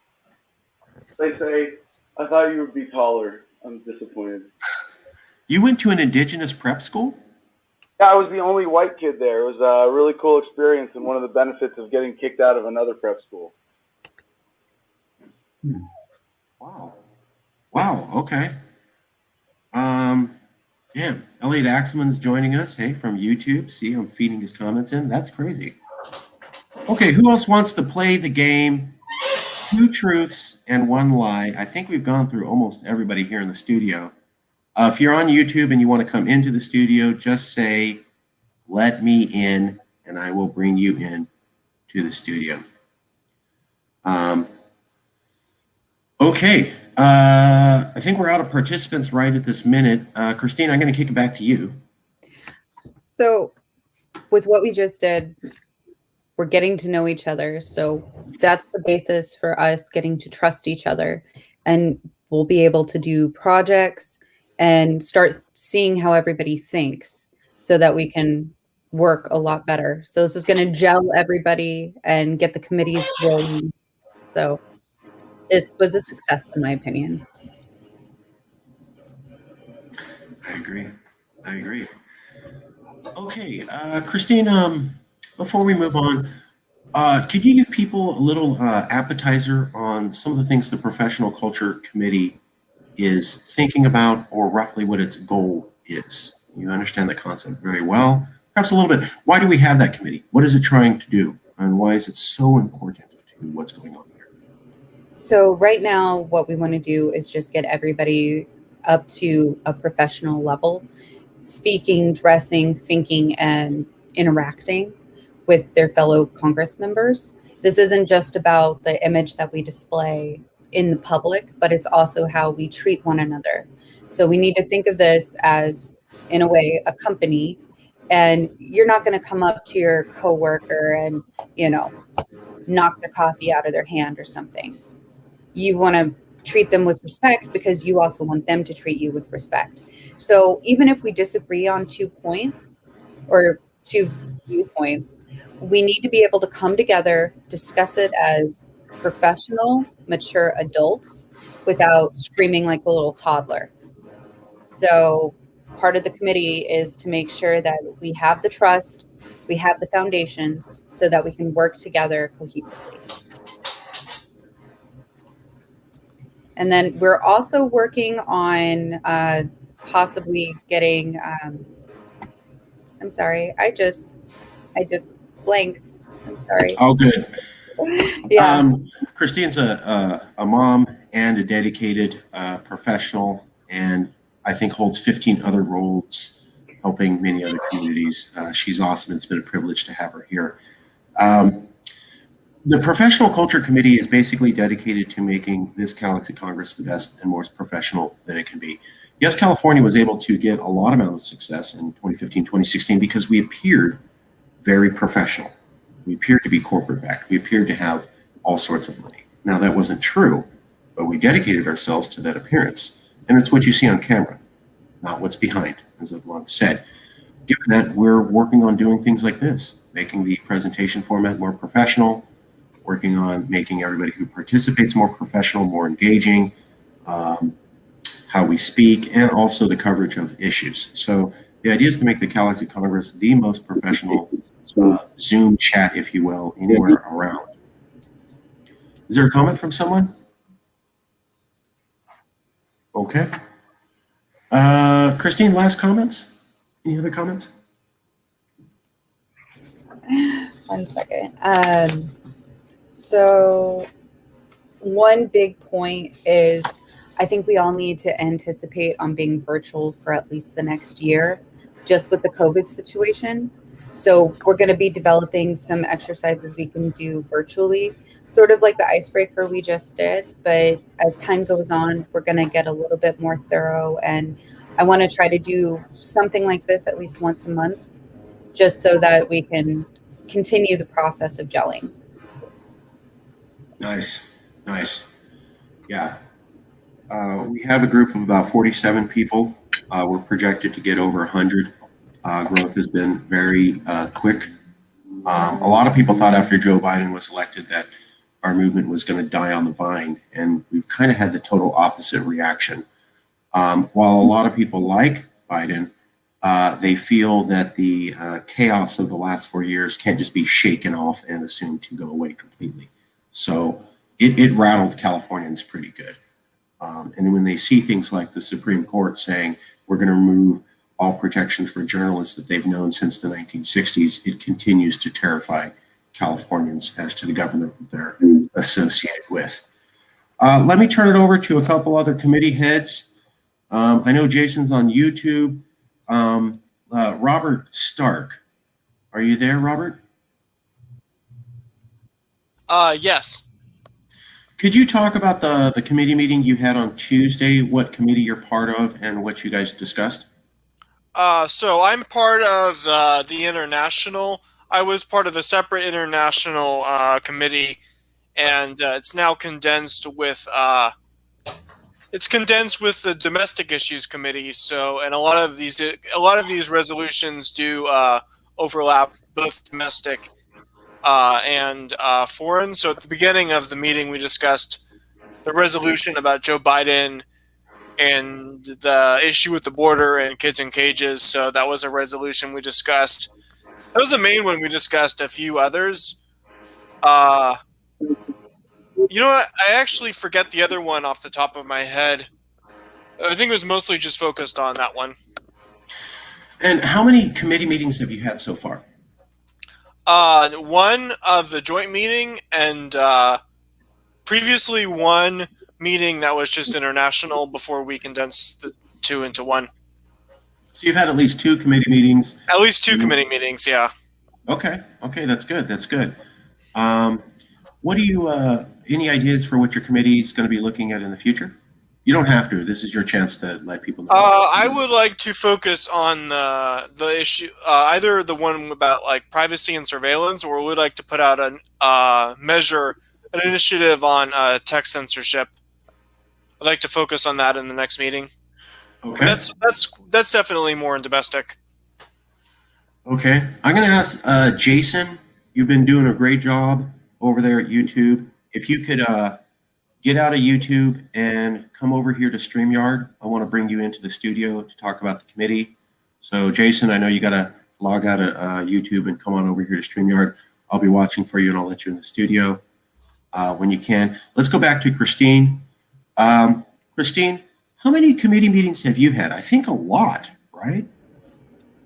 [SPEAKER 9] They say, I thought you would be taller. I'm disappointed.
[SPEAKER 1] You went to an indigenous prep school?
[SPEAKER 9] Yeah, I was the only white kid there. It was a really cool experience and one of the benefits of getting kicked out of another prep school.
[SPEAKER 1] Wow. Wow. Okay. Yeah. Elliot Axelman's joining us. Hey, from YouTube. See, I'm feeding his comments in. That's crazy. Okay. Who else wants to play the game? 2 truths and 1 lie. I think we've gone through almost everybody here in the studio. If you're on YouTube and you want to come into the studio, just say, "Let me in," and I will bring you in to the studio. Okay. I think we're out of participants right at this minute. Christine, I'm going to kick it back to you.
[SPEAKER 4] So with what we just did, we're getting to know each other. So that's the basis for us getting to trust each other. And we'll be able to do projects and start seeing how everybody thinks so that we can work a lot better. So this is going to gel everybody and get the committees rolling. So this was a success in my opinion.
[SPEAKER 1] I agree. Okay, Christine, before we move on, could you give people a little appetizer on some of the things the Professional Culture Committee is thinking about, or roughly what its goal is? You understand the concept very well. Perhaps a little bit. Why do we have that committee? What is it trying to do? And why is it so important to what's going on here?
[SPEAKER 4] So right now, what we want to do is just get everybody up to a professional level, speaking, dressing, thinking, and interacting with their fellow Congress members. This isn't just about the image that we display in the public, but it's also how we treat one another. So we need to think of this as, in a way, a company, and you're not going to come up to your coworker and, knock their coffee out of their hand or something. You want to treat them with respect because you also want them to treat you with respect. So even if we disagree on 2 points or 2 viewpoints, we need to be able to come together, discuss it as professional, mature adults without screaming like a little toddler. So part of the committee is to make sure that we have the trust, we have the foundations so that we can work together cohesively. And then we're also working on possibly getting, I'm sorry, I just blanked. I'm sorry.
[SPEAKER 1] All good.
[SPEAKER 4] Yeah.
[SPEAKER 1] Christine's a mom and a dedicated professional, and I think holds 15 other roles helping many other communities. She's awesome. It's been a privilege to have her here. The Professional Culture Committee is basically dedicated to making this CALEXIT Congress the best and most professional that it can be. Yes, California was able to get a lot amount of success in 2015, 2016 because we appeared very professional. We appeared to be corporate backed. We appeared to have all sorts of money. Now that wasn't true, but we dedicated ourselves to that appearance. And it's what you see on camera, not what's behind, as I've long said. Given that, we're working on doing things like this, making the presentation format more professional, working on making everybody who participates more professional, more engaging, how we speak, and also the coverage of issues. So the idea is to make the CALEXIT Congress the most professional Zoom chat, if you will, anywhere around. Is there a comment from someone? Okay. Christine, last comments? Any other comments?
[SPEAKER 4] 1 second. So one big point is I think we all need to anticipate on being virtual for at least the next year, just with the COVID situation. So we're going to be developing some exercises we can do virtually, sort of like the icebreaker we just did. But as time goes on, we're going to get a little bit more thorough. And I want to try to do something like this at least once a month, just so that we can continue the process of gelling.
[SPEAKER 1] Nice, nice. Yeah. We have a group of about 47 people. We're projected to get over 100. Growth has been very quick. A lot of people thought after Joe Biden was elected that our movement was going to die on the vine, and we've kind of had the total opposite reaction. While a lot of people like Biden, they feel that the chaos of the last 4 years can't just be shaken off and assumed to go away completely. So it rattled Californians pretty good. And when they see things like the Supreme Court saying we're going to remove all protections for journalists that they've known since the 1960s, it continues to terrify Californians as to the government that they're associated with. Let me turn it over to a couple other committee heads. I know Jason's on YouTube. Robert Stark, are you there, Robert?
[SPEAKER 2] Yes.
[SPEAKER 1] Could you talk about the committee meeting you had on Tuesday, what committee you're part of, and what you guys discussed?
[SPEAKER 2] So I'm part of the international. I was part of a separate international committee, and it's now condensed with the domestic issues committee. So, and a lot of these resolutions do overlap both domestic and foreign. So at the beginning of the meeting, we discussed the resolution about Joe Biden and the issue with the border and kids in cages. So that was a resolution we discussed. That was the main one. We discussed a few others. You know what? I actually forget the other one off the top of my head. I think it was mostly just focused on that one.
[SPEAKER 1] And how many committee meetings have you had so far?
[SPEAKER 2] One of the joint meeting, and previously one meeting that was just international before we condensed the two into one.
[SPEAKER 1] So you've had at least 2 committee meetings.
[SPEAKER 2] At least 2 committee meetings, yeah.
[SPEAKER 1] Okay, that's good. That's good. What do you, any ideas for what your committee is going to be looking at in the future? You don't have to. This is your chance to let people know.
[SPEAKER 2] I would like to focus on the issue, either the one about like privacy and surveillance, or we would like to put out an initiative on tech censorship. I'd like to focus on that in the next meeting.
[SPEAKER 1] Okay.
[SPEAKER 2] That's definitely more in domestic.
[SPEAKER 1] Okay. I'm going to ask Jason. You've been doing a great job over there at YouTube. If you could get out of YouTube and come over here to StreamYard. I want to bring you into the studio to talk about the committee. So Jason, I know you got to log out of YouTube and come on over here to StreamYard. I'll be watching for you and I'll let you in the studio when you can. Let's go back to Christine. Christine, how many committee meetings have you had? I think a lot, right?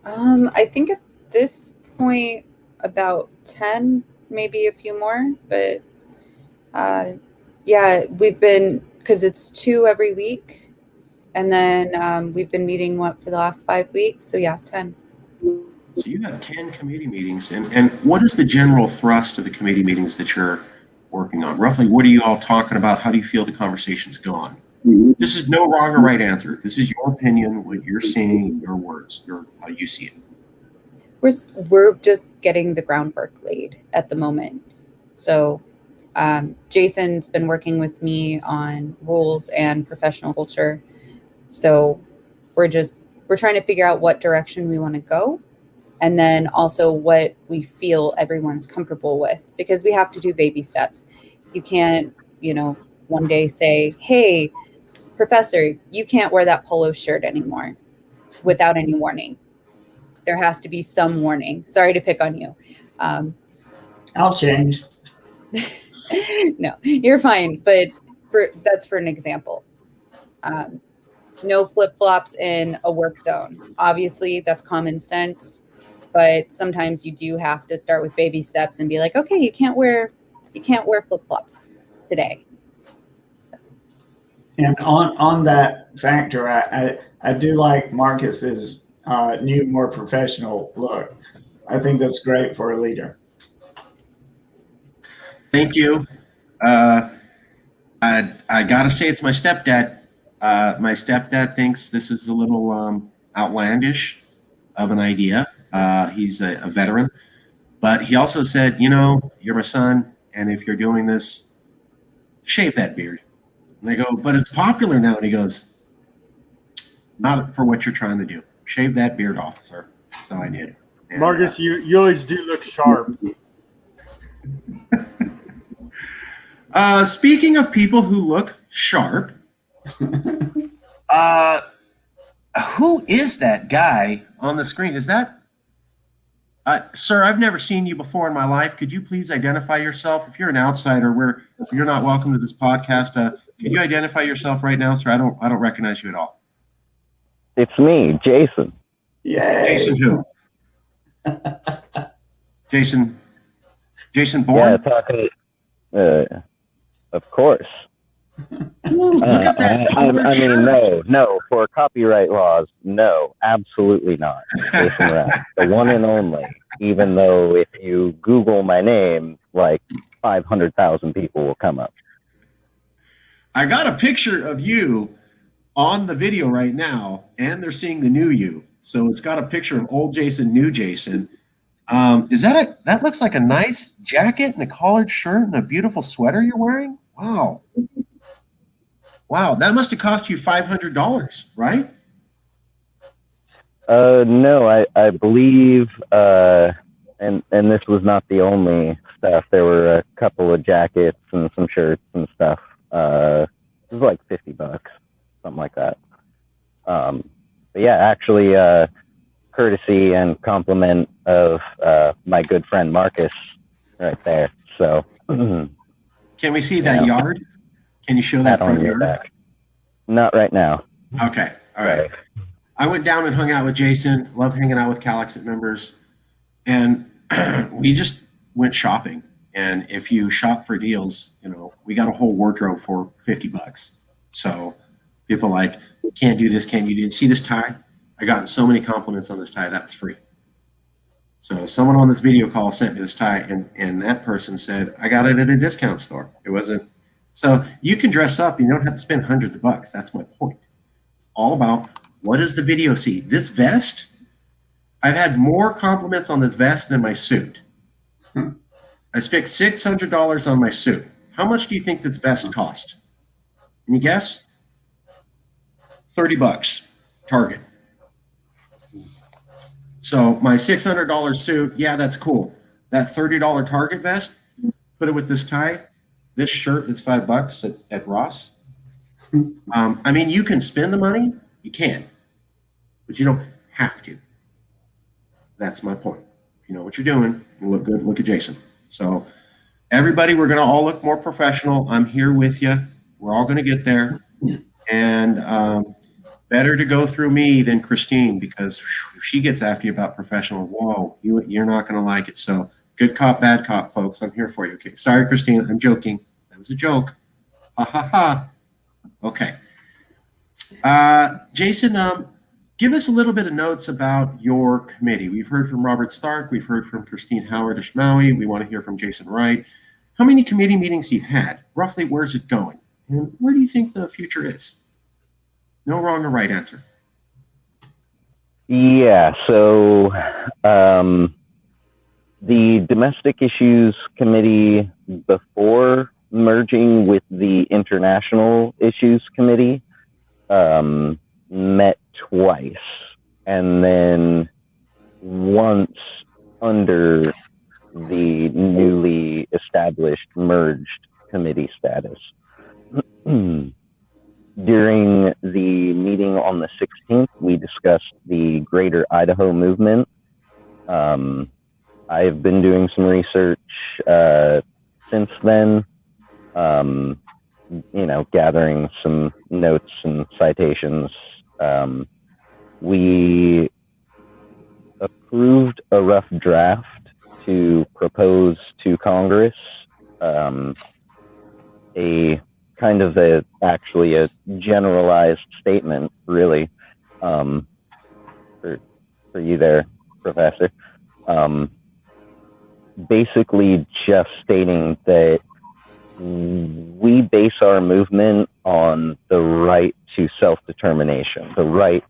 [SPEAKER 4] I think at this point about 10, maybe a few more, but yeah, we've been, because it's 2 every week, and then we've been meeting for the last 5 weeks, so yeah, 10.
[SPEAKER 1] So you have 10 committee meetings, and what is the general thrust of the committee meetings that you're working on? Roughly, what are you all talking about? How do you feel the conversation's gone? This is no wrong or right answer. This is your opinion, what you're seeing, your words, how you see it.
[SPEAKER 4] We're just getting the groundwork laid at the moment. So Jason's been working with me on rules and professional culture. So we're trying to figure out what direction we want to go, and then also what we feel everyone's comfortable with, because we have to do baby steps. You can't, one day say, hey, professor, you can't wear that polo shirt anymore without any warning. There has to be some warning. Sorry to pick on you.
[SPEAKER 6] I'll change.
[SPEAKER 4] No, you're fine. But that's for an example. No flip-flops in a work zone. Obviously, that's common sense. But sometimes you do have to start with baby steps and be like, okay, you can't wear flip-flops today. So.
[SPEAKER 6] And on that factor, I do like Marcus's new, more professional look. I think that's great for a leader.
[SPEAKER 1] Thank you. I gotta say, it's my stepdad. My stepdad thinks this is a little outlandish of an idea. He's a veteran, but he also said, you're my son, and if you're doing this, shave that beard. And I go, but it's popular now. And he goes, not for what you're trying to do. Shave that beard off, sir. So I did. And,
[SPEAKER 7] Marcus, you always do look sharp.
[SPEAKER 1] Speaking of people who look sharp, who is that guy on the screen? Is that, sir, I've never seen you before in my life. Could you please identify yourself? If you're an outsider, you're not welcome to this podcast. Can you identify yourself right now, sir? I don't recognize you at all.
[SPEAKER 10] It's me, Jason.
[SPEAKER 6] Yeah.
[SPEAKER 1] Jason who? Jason Bourne?
[SPEAKER 10] Yeah, talking. Of course.
[SPEAKER 1] Ooh, look at that
[SPEAKER 10] I mean, no. For copyright laws, no, absolutely not. Jason Rath, the one and only. Even though if you Google my name, like 500,000 people will come up.
[SPEAKER 1] I got a picture of you on the video right now, and they're seeing the new you. So it's got a picture of old Jason, new Jason. That looks like a nice jacket and a collared shirt and a beautiful sweater you're wearing? Wow. Wow, that must have cost you $500, right?
[SPEAKER 10] No, I believe, and this was not the only stuff. There were a couple of jackets and some shirts and stuff. It was like $50, something like that. But yeah, actually, courtesy and compliment of my good friend Marcus right there. So
[SPEAKER 1] can we see that yard? Can you show that front yard?
[SPEAKER 10] Back. Not right now.
[SPEAKER 1] Okay. All right. I went down and hung out with Jason. Love hanging out with CALEXIT members. And we just went shopping. And if you shop for deals, you know, we got a whole wardrobe for $50. So people like, can't do this, can't you do it? See this tie? I got so many compliments on this tie, that was free. So someone on this video call sent me this tie, and that person said, I got it at a discount store. It wasn't. So you can dress up. You don't have to spend hundreds of bucks. That's my point. It's all about, what does the video see? This vest, I've had more compliments on this vest than my suit. I spent $600 on my suit. How much do you think this vest cost? Can you guess? $30, Target. So my $600 suit, yeah, that's cool. That $30 Target vest, put it with this tie. This shirt is $5 at Ross. I mean, you can spend the money, you can, but you don't have to. That's my point. If you know what you're doing, you look good, look at Jason. So everybody, we're going to all look more professional. I'm here with you. We're all going to get there. And better to go through me than Christine, because if she gets after you about professional, whoa, you're not going to like it. So good cop, bad cop, folks. I'm here for you. Okay. Sorry, Christine. I'm joking. That was a joke. Ha ha ha. Okay. Jason, give us a little bit of notes about your committee. We've heard from Robert Stark. We've heard from Christine Howard Ishmawi. We want to hear from Jason Wright. How many committee meetings you've had? Roughly, where's it going? And where do you think the future is? No wrong or right answer.
[SPEAKER 10] Yeah, so the Domestic Issues Committee, before merging with the International Issues Committee, met twice, and then once under the newly established merged committee status. During the meeting on the 16th, we discussed the Greater Idaho Movement. I've been doing some research since then, gathering some notes and citations. We approved a rough draft to propose to Congress, actually a generalized statement, really, for you there, Professor. Basically just stating that we base our movement on the right to self-determination, the right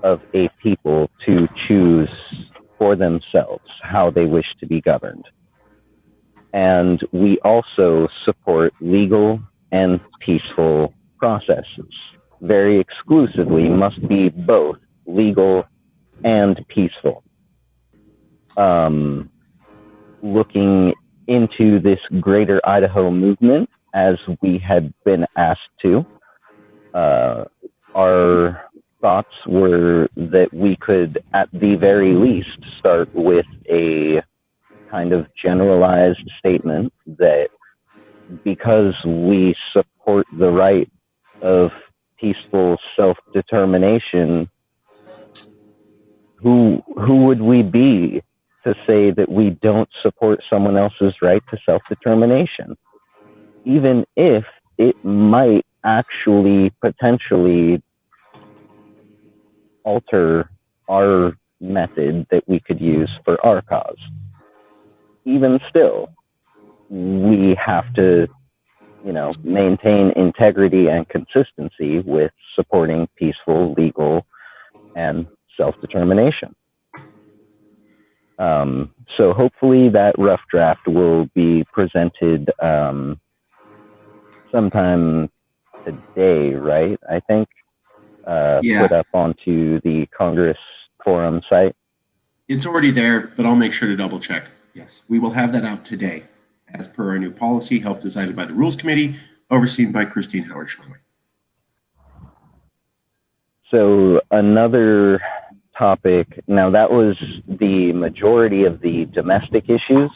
[SPEAKER 10] of a people to choose for themselves how they wish to be governed. And we also support legal and peaceful processes. Very exclusively, must be both legal and peaceful. Looking into this Greater Idaho Movement, as we had been asked to, our thoughts were that we could, at the very least, start with a kind of generalized statement that because we support the right of peaceful self-determination, who would we be to say that we don't support someone else's right to self-determination, even if it might actually potentially alter our method that we could use for our cause? Even still, we have to, maintain integrity and consistency with supporting peaceful, legal, and self-determination. So hopefully that rough draft will be presented sometime today, right? I think put up onto the Congress forum site.
[SPEAKER 1] It's already there, but I'll make sure to double check. Yes, we will have that out today, as per our new policy, help decided by the Rules Committee, overseen by Christine Howard-Schmawi.
[SPEAKER 10] So another topic, now that was the majority of the domestic issues.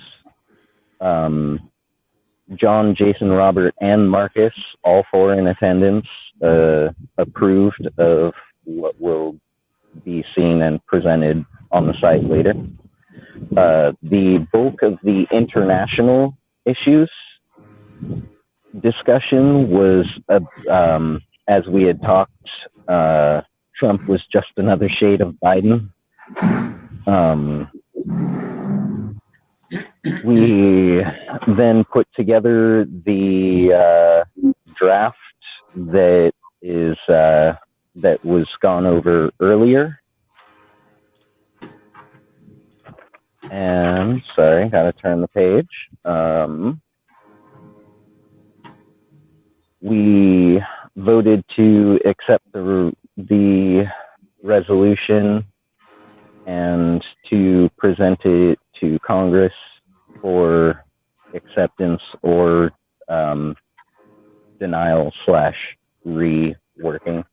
[SPEAKER 10] John, Jason, Robert, and Marcus, all four in attendance, approved of what will be seen and presented on the site later. The bulk of the international issues discussion was, as we had talked, Trump was just another shade of Biden. We then put together the draft that was gone over earlier. And sorry, gotta turn the page. We voted to accept the resolution and to present it to Congress for acceptance or denial / reworking.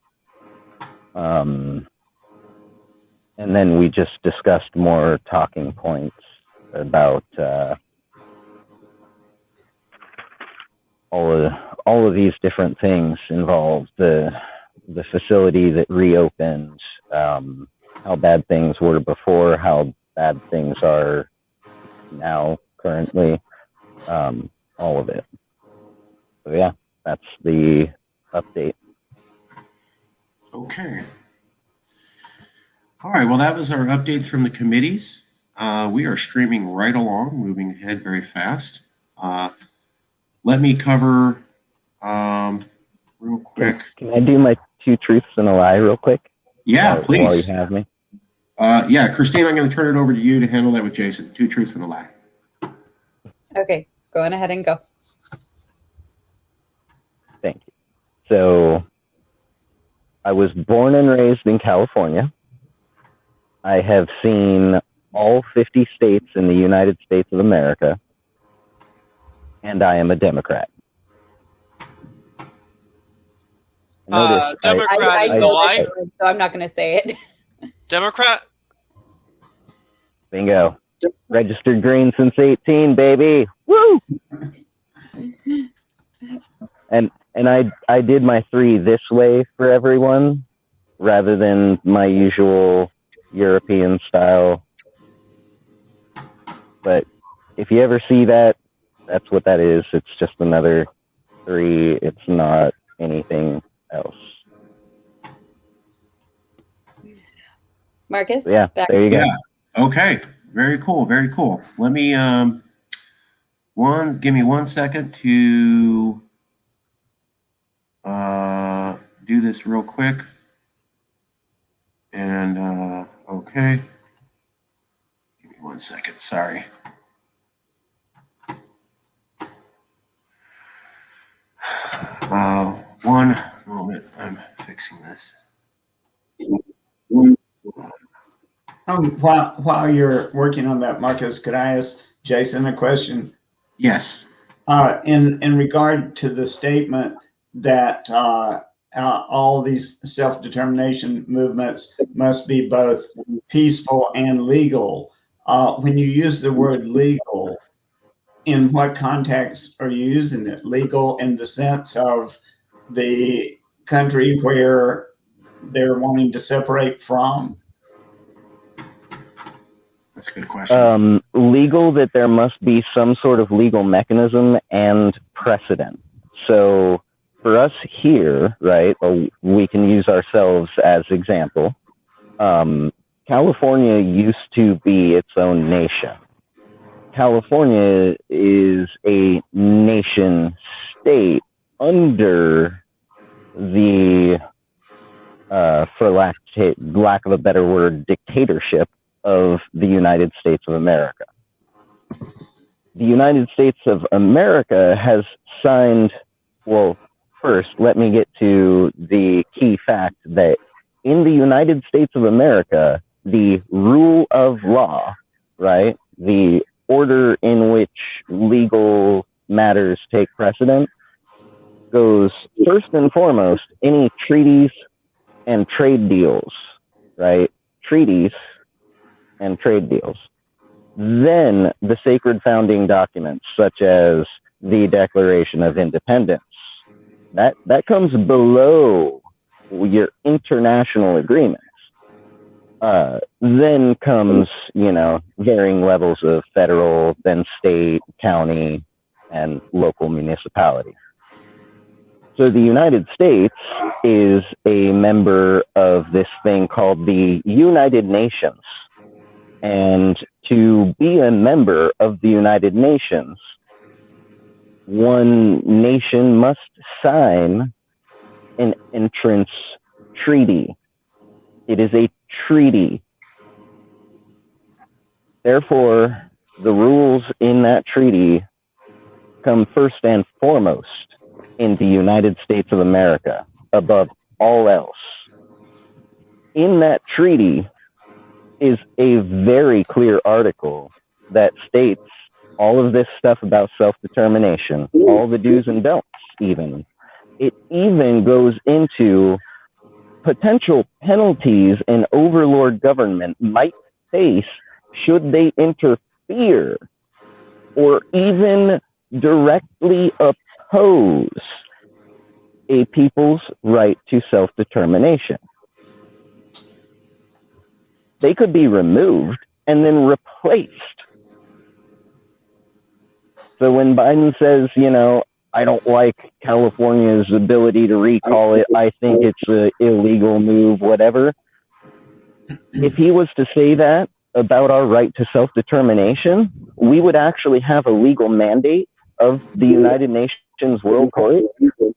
[SPEAKER 10] And then we just discussed more talking points about all of these different things involved. The facility that reopened, how bad things were before, how bad things are now currently, all of it. So yeah, that's the update.
[SPEAKER 1] Okay. All right, well, that was our updates from the committees. We are streaming right along, moving ahead very fast. Let me cover real quick.
[SPEAKER 10] Can I do my 2 truths and a lie real quick?
[SPEAKER 1] Yeah, please.
[SPEAKER 10] While you have me.
[SPEAKER 1] Yeah, Christine, I'm going to turn it over to you to handle that with Jason. 2 truths and a lie.
[SPEAKER 4] Okay, go on ahead and go.
[SPEAKER 10] Thank you. So I was born and raised in California. I have seen all 50 states in the United States of America, and I am a Democrat.
[SPEAKER 2] Democrat is a
[SPEAKER 4] know
[SPEAKER 2] lie.
[SPEAKER 4] this word, so I'm not going to say it.
[SPEAKER 2] Democrat?
[SPEAKER 10] Bingo. Registered green since 18, baby. Woo! And I did my 3 this way for everyone, rather than my usual European style. But if you ever see that, that's what that is. It's just another 3. It's not anything else.
[SPEAKER 4] Marcus?
[SPEAKER 10] So yeah, there you go.
[SPEAKER 1] Yeah. Okay. Very cool. Very cool. Let me give me 1 second to do this real quick. And okay. Give me 1 second. Sorry. One moment. I'm fixing this.
[SPEAKER 6] While you're working on that, Marcus, could I ask Jason a question?
[SPEAKER 1] Yes.
[SPEAKER 6] In regard to the statement that all these self-determination movements must be both peaceful and legal, when you use the word legal, in what context are you using it? Legal in the sense of the country where they're wanting to separate from?
[SPEAKER 1] That's a good question.
[SPEAKER 10] Legal, that there must be some sort of legal mechanism and precedent. So for us here, right, we can use ourselves as example. California used to be its own nation. California is a nation state under the, for lack of a better word, dictatorship of the United States of America. The United States of America has signed, well, first, let me get to the key fact that in the United States of America, the rule of law, right, the order in which legal matters take precedent, goes first and foremost any treaties and trade deals, right? Treaties and trade deals. Then the sacred founding documents, such as the Declaration of Independence. That comes below your international agreements. Then comes, varying levels of federal, then state, county, and local municipalities. So the United States is a member of this thing called the United Nations. And to be a member of the United Nations, one nation must sign an entrance treaty. It is a treaty. Therefore, the rules in that treaty come first and foremost in the United States of America, above all else. In that treaty is a very clear article that states all of this stuff about self-determination, all the do's and don'ts even. It even goes into potential penalties an overlord government might face should they interfere or even directly oppose a people's right to self-determination. They could be removed and then replaced. So when Biden says, you know, I don't like California's ability to recall it, I think it's an illegal move, whatever. If he was to say that about our right to self-determination, we would actually have a legal mandate of the United Nations World Court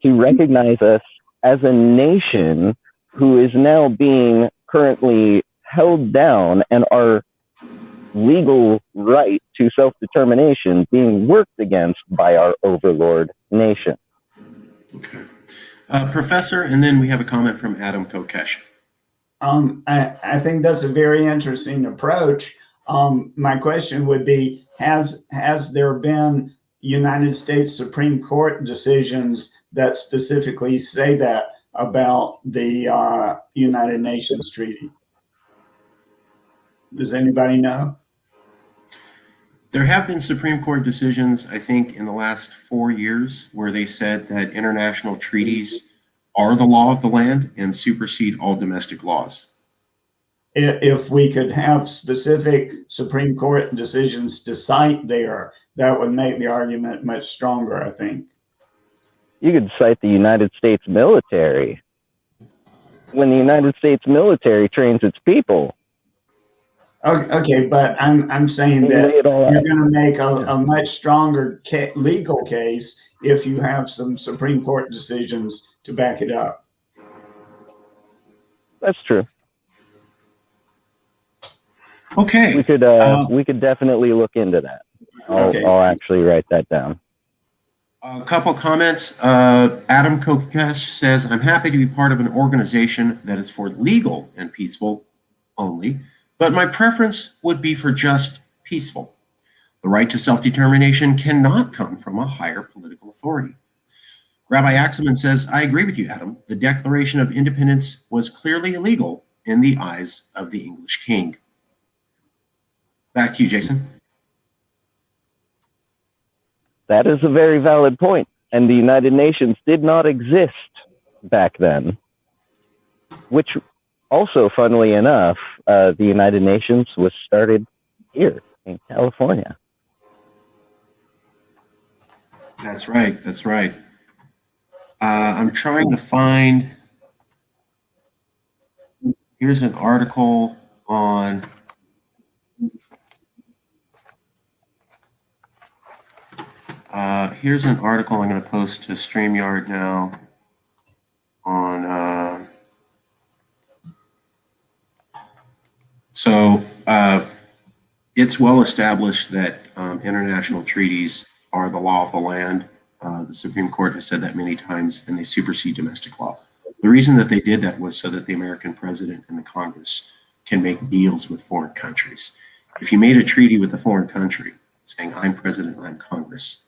[SPEAKER 10] to recognize us as a nation who is now being currently held down and our legal right to self-determination being worked against by our overlord nation.
[SPEAKER 1] Okay. Professor, and then we have a comment from Adam Kokesh.
[SPEAKER 6] I think that's a very interesting approach. My question would be, has there been United States Supreme Court decisions that specifically say that about the United Nations Treaty? Does anybody know?
[SPEAKER 1] There have been Supreme Court decisions, I think, in the last 4 years where they said that international treaties are the law of the land and supersede all domestic laws.
[SPEAKER 6] If we could have specific Supreme Court decisions to cite there, that would make the argument much stronger, I think.
[SPEAKER 10] You could cite the United States military. When the United States military trains its people.
[SPEAKER 6] Okay, but I'm saying that you're going to make a much stronger legal case if you have some Supreme Court decisions to back it up.
[SPEAKER 10] That's true.
[SPEAKER 1] Okay.
[SPEAKER 10] We could definitely look into that.
[SPEAKER 6] Okay.
[SPEAKER 10] I'll actually write that down.
[SPEAKER 1] A couple comments. Adam Kokesh says, I'm happy to be part of an organization that is for legal and peaceful only, but my preference would be for just peaceful. The right to self-determination cannot come from a higher political authority. Rabbi Axelman says, I agree with you, Adam. The Declaration of Independence was clearly illegal in the eyes of the English king. Back to you, Jason.
[SPEAKER 10] That is a very valid point. And the United Nations did not exist back then, which also, funnily enough, the United Nations was started here in California.
[SPEAKER 1] That's right. That's right. I'm trying to find, here's an article on, here's an article I'm going to post to StreamYard now on, it's well established that international treaties are the law of the land. The Supreme Court has said that many times, and they supersede domestic law. The reason that they did that was so that the American president and the Congress can make deals with foreign countries. If you made a treaty with a foreign country saying, I'm president, I'm Congress,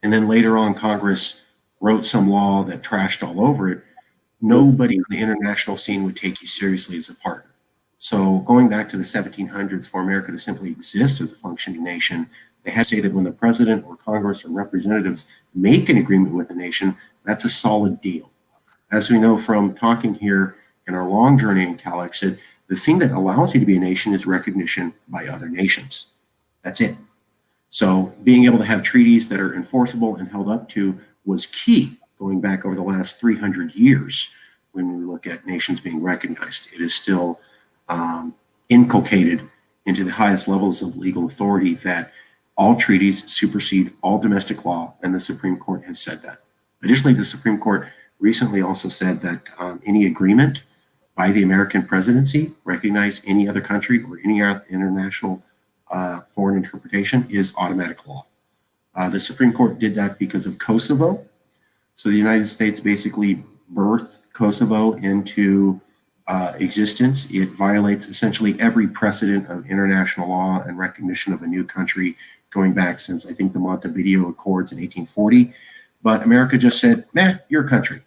[SPEAKER 1] and then later on Congress wrote some law that trashed all over it, nobody in the international scene would take you seriously as a partner. So going back to the 1700s, for America to simply exist as a functioning nation, they had to say that when the president or Congress or representatives make an agreement with a nation, that's a solid deal. As we know from talking here in our long journey in CALEXIT, the thing that allows you to be a nation is recognition by other nations. That's it. So being able to have treaties that are enforceable and held up to was key going back over the last 300 years. When we look at nations being recognized, it is still inculcated into the highest levels of legal authority that all treaties supersede all domestic law, and the Supreme Court has said that. Additionally, the Supreme Court recently also said that any agreement by the American presidency recognize any other country or any international foreign interpretation is automatic law. The Supreme Court did that because of Kosovo. So the United States basically birthed Kosovo into existence. It violates essentially every precedent of international law and recognition of a new country going back since, I think, the Montevideo Accords in 1840. But America just said, meh, you're a country.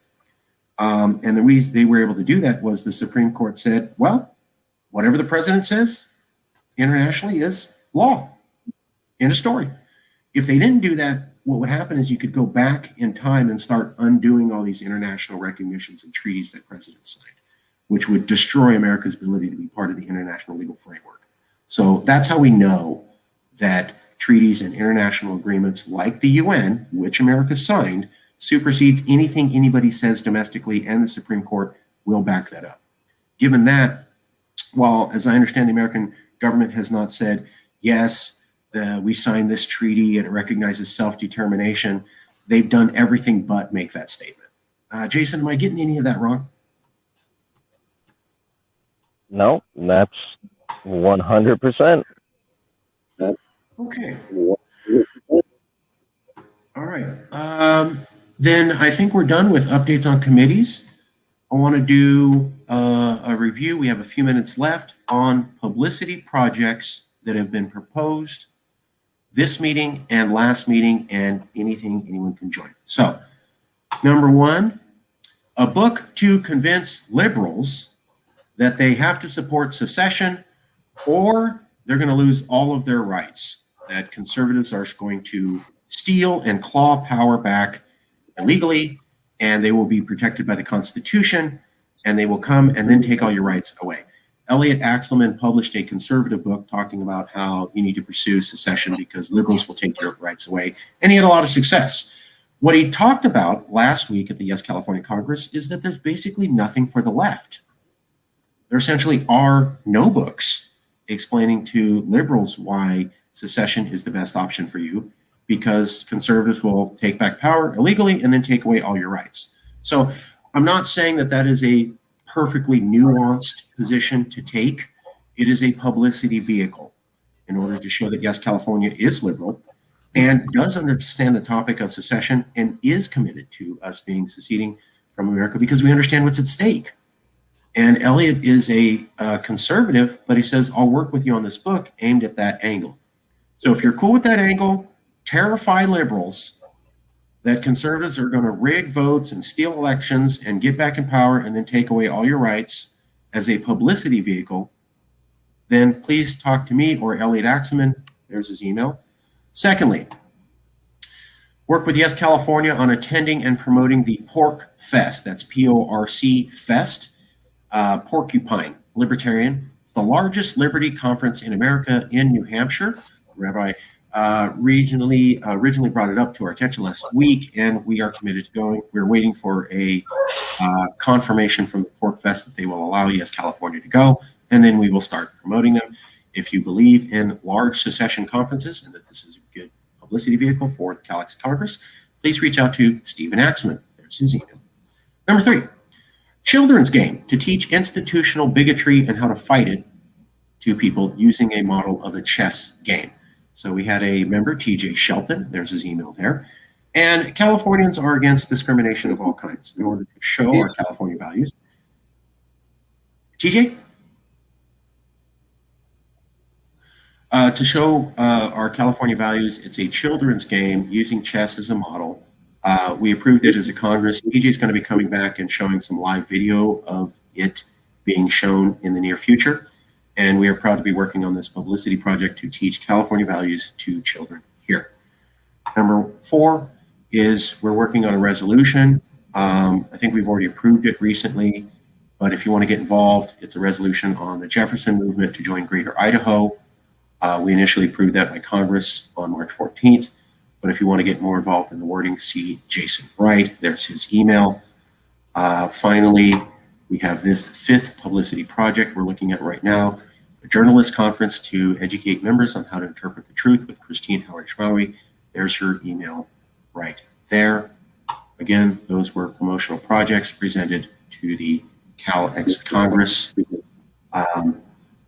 [SPEAKER 1] And the reason they were able to do that was the Supreme Court said, well, whatever the president says internationally is law. End of story. If they didn't do that, what would happen is you could go back in time and start undoing all these international recognitions and treaties that presidents signed, which would destroy America's ability to be part of the international legal framework. So that's how we know that treaties and international agreements like the UN, which America signed, supersedes anything anybody says domestically, and the Supreme Court will back that up. Given that, while, as I understand, the American government has not said, yes, we signed this treaty and it recognizes self-determination, they've done everything but make that statement. Jason, am I getting any of that wrong?
[SPEAKER 10] No, that's 100%.
[SPEAKER 1] Okay. All right. Then I think we're done with updates on committees. I want to do a review. We have a few minutes left on publicity projects that have been proposed this meeting and last meeting, and anything anyone can join. So, number one, a book to convince liberals that they have to support secession or they're going to lose all of their rights, that conservatives are going to steal and claw power back illegally, and they will be protected by the Constitution, and they will come and then take all your rights away. Rabbi Axelman published a conservative book talking about how you need to pursue secession because liberals will take your rights away, and he had a lot of success. What he talked about last week at the Yes California Congress is that there's basically nothing for the left. There essentially are no books explaining to liberals why secession is the best option for you, because conservatives will take back power illegally and then take away all your rights. So I'm not saying that that is a perfectly nuanced position to take. It is a publicity vehicle in order to show that, yes, California is liberal and does understand the topic of secession and is committed to us being seceding from America because we understand what's at stake. And Elliot is a conservative, but he says, I'll work with you on this book aimed at that angle. So if you're cool with that angle, terrify liberals that conservatives are going to rig votes and steal elections and get back in power and then take away all your rights as a publicity vehicle, then please talk to me or Elliot Axelman. There's his email. Secondly, work with Yes California on attending and promoting the Pork Fest. That's PORC Fest. Porcupine Libertarian. It's the largest liberty conference in America in New Hampshire. Rabbi originally brought it up to our attention last week, and we are committed to going. We're waiting for a confirmation from the Pork Fest that they will allow Yes California to go, and then we will start promoting them. If you believe in large secession conferences and that this is a good publicity vehicle for the CALEXIT Congress, please reach out to Stephen Axelman. There's his email. Number 3, children's game to teach institutional bigotry and how to fight it to people using a model of a chess game. So we had a member, TJ Shelton, there's his email there. And Californians are against discrimination of all kinds in order to show our California values. TJ? To show our California values, it's a children's game using chess as a model. We approved it as a Congress. TJ is going to be coming back and showing some live video of it being shown in the near future. And we are proud to be working on this publicity project to teach California values to children here. Number 4 is we're working on a resolution. I think we've already approved it recently, but if you want to get involved, it's a resolution on the Jefferson movement to join Greater Idaho. We initially approved that by Congress on March 14th, but if you want to get more involved in the wording, see Jason Wright. There's his email. Finally, we have this 5th publicity project we're looking at right now, a journalist conference to educate members on how to interpret the truth with Christine Howard-Schmaui. There's her email right there. Again, those were promotional projects presented to the CALEXIT Congress.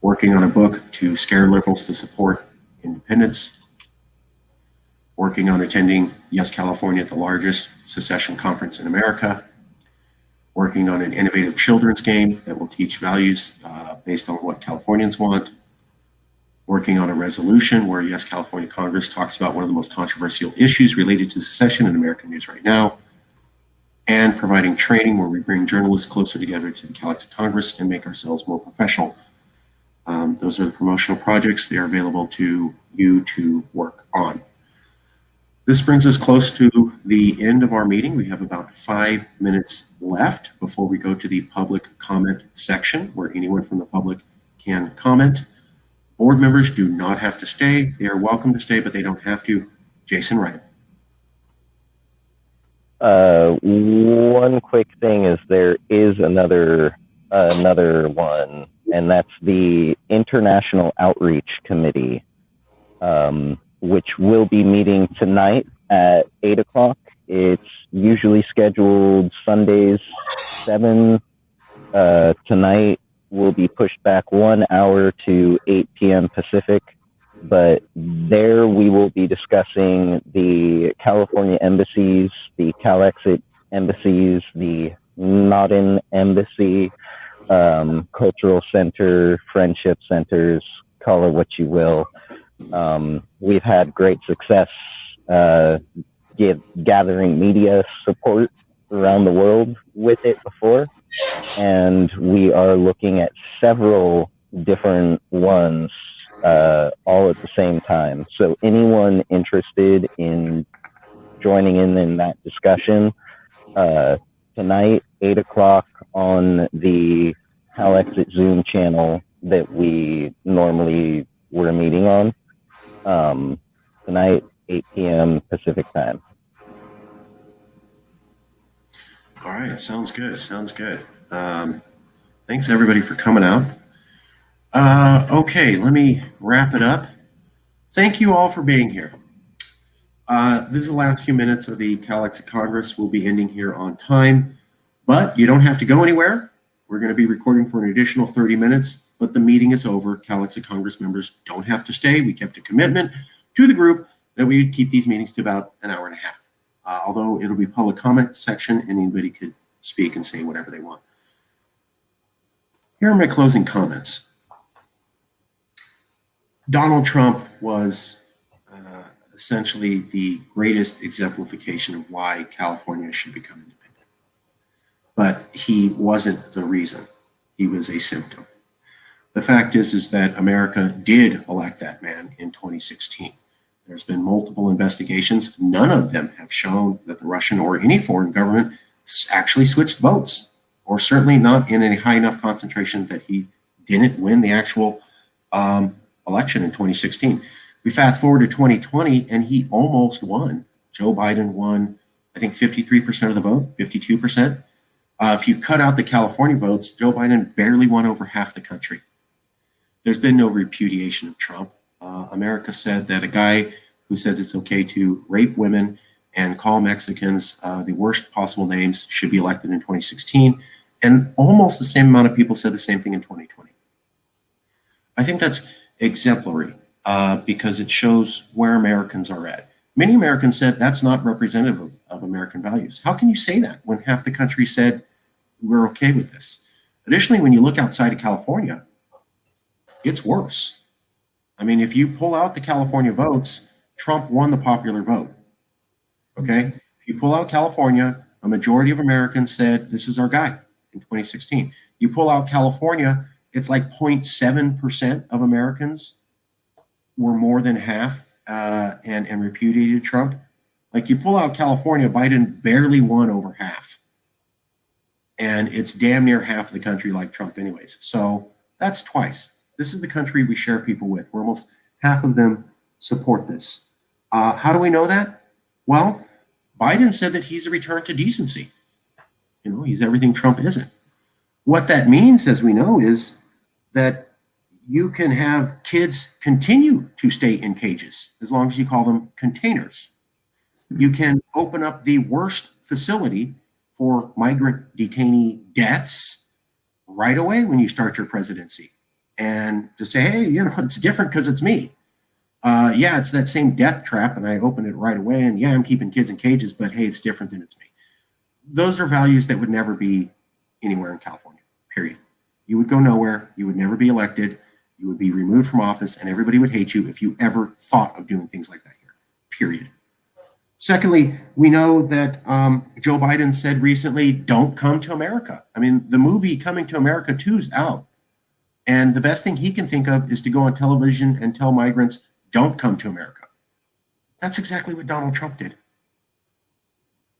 [SPEAKER 1] Working on a book to scare liberals to support independence. Working on attending Yes California, the largest secession conference in America. Working on an innovative children's game that will teach values based on what Californians want. Working on a resolution where Yes California Congress talks about one of the most controversial issues related to secession in American news right now. And providing training where we bring journalists closer together to the CALEXIT Congress and make ourselves more professional. Those are the promotional projects. They are available to you to work on. This brings us close to the end of our meeting. We have about 5 minutes left before we go to the public comment section where anyone from the public can comment. Board members do not have to stay. They are welcome to stay, but they don't have to. Jason Wright.
[SPEAKER 10] One quick thing is there is another one, and that's the International Outreach Committee, which will be meeting tonight at 8 o'clock. It's usually scheduled Sundays, 7. Tonight will be pushed back 1 hour to 8 p.m. Pacific, but there we will be discussing the California embassies, the CALEXIT embassies, the Nodin Embassy, cultural center, friendship centers, call it what you will. We've had great success gathering media support around the world with it before, and we are looking at several different ones all at the same time. So anyone interested in joining in that discussion, tonight, 8 o'clock on the CALEXIT Zoom channel that we normally were meeting on. Tonight, 8 p.m. Pacific time.
[SPEAKER 1] All right, sounds good. Thanks everybody for coming out. Okay, let me wrap it up. Thank you all for being here. This is the last few minutes of the CALEXIT Congress. We'll be ending here on time, but you don't have to go anywhere. We're going to be recording for an additional 30 minutes, but the meeting is over. CALEXIT Congress members don't have to stay. We kept a commitment to the group that we would keep these meetings to about an hour and a half. Although it'll be public comment section and anybody could speak and say whatever they want. Here are my closing comments. Donald Trump was essentially the greatest exemplification of why California should become independent. But he wasn't the reason. He was a symptom. The fact is that America did elect that man in 2016. There's been multiple investigations. None of them have shown that the Russian or any foreign government actually switched votes, or certainly not in a high enough concentration that he didn't win the actual election in 2016. We fast forward to 2020 and he almost won. Joe Biden won, I think 53% of the vote, 52%. If you cut out the California votes, Joe Biden barely won over half the country. There's been no repudiation of Trump. America said that a guy who says it's okay to rape women and call Mexicans the worst possible names should be elected in 2016. And almost the same amount of people said the same thing in 2020. I think that's exemplary because it shows where Americans are at. Many Americans said that's not representative of American values. How can you say that when half the country said we're okay with this? Additionally, when you look outside of California, it's worse. I mean, if you pull out the California votes, Trump won the popular vote. Okay? If you pull out California, a majority of Americans said this is our guy in 2016. You pull out California, it's like 0.7% of Americans were more than half and repudiated Trump. Like you pull out California, Biden barely won over half. And it's damn near half of the country like Trump anyways. So that's twice. This is the country we share people with. We're almost half of them support this. How do we know that? Well, Biden said that he's a return to decency. You know, he's everything Trump isn't. What that means, as we know, is that you can have kids continue to stay in cages as long as you call them containers. You can open up the worst facility for migrant detainee deaths right away when you start your presidency. And to say, hey, you know, it's different because it's me. Yeah, it's that same death trap, and I open it right away. And yeah, I'm keeping kids in cages, but hey, it's different than it's me. Those are values that would never be anywhere in California, period. You would go nowhere. You would never be elected. You would be removed from office, and everybody would hate you if you ever thought of doing things like that here, period. Secondly, we know that Joe Biden said recently, don't come to America. I mean, the movie Coming to America 2 is out. And the best thing he can think of is to go on television and tell migrants, don't come to America. That's exactly what Donald Trump did.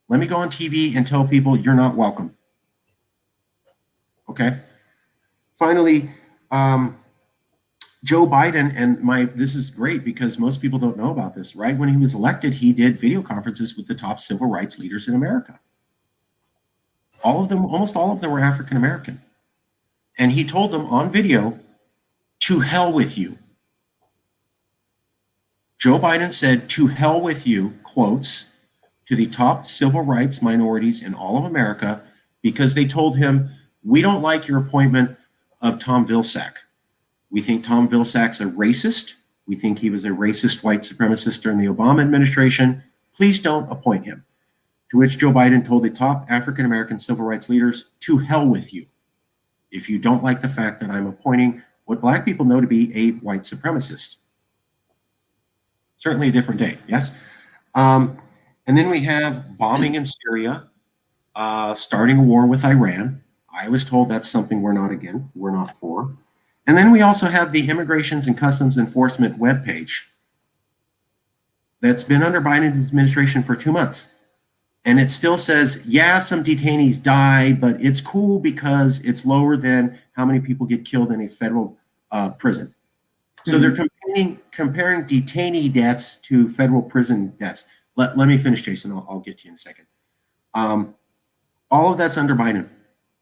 [SPEAKER 1] Let me go on TV and tell people you're not welcome. Okay. Finally, Joe Biden, and this is great because most people don't know about this, right? When he was elected, he did video conferences with the top civil rights leaders in America. All of them, almost all of them were African American. And he told them on video, to hell with you. Joe Biden said, to hell with you, quotes, to the top civil rights minorities in all of America, because they told him, we don't like your appointment of Tom Vilsack. We think Tom Vilsack's a racist. We think he was a racist white supremacist during the Obama administration. Please don't appoint him. To which Joe Biden told the top African-American civil rights leaders, to hell with you. If you don't like the fact that I'm appointing what Black people know to be a white supremacist. Certainly a different day, yes? And then we have bombing in Syria, starting a war with Iran. I was told that's something we're not for. And then we also have the Immigrations and Customs Enforcement webpage that's been under Biden's administration for 2 months. And it still says, yeah, some detainees die, but it's cool because it's lower than how many people get killed in a federal prison. So they're comparing detainee deaths to federal prison deaths. Let me finish, Jason. I'll get to you in a second. All of that's under Biden.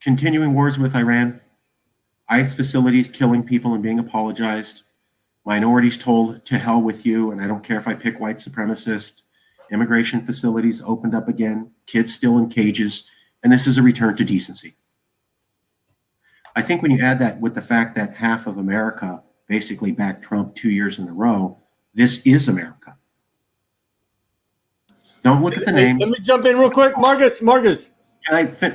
[SPEAKER 1] Continuing wars with Iran, ICE facilities killing people and being apologized, minorities told to hell with you, and I don't care if I pick white supremacist, immigration facilities opened up again, kids still in cages, and this is a return to decency. I think when you add that with the fact that half of America basically backed Trump 2 years in a row, this is America. Don't look at the names.
[SPEAKER 7] Let me jump in real quick. Marcus.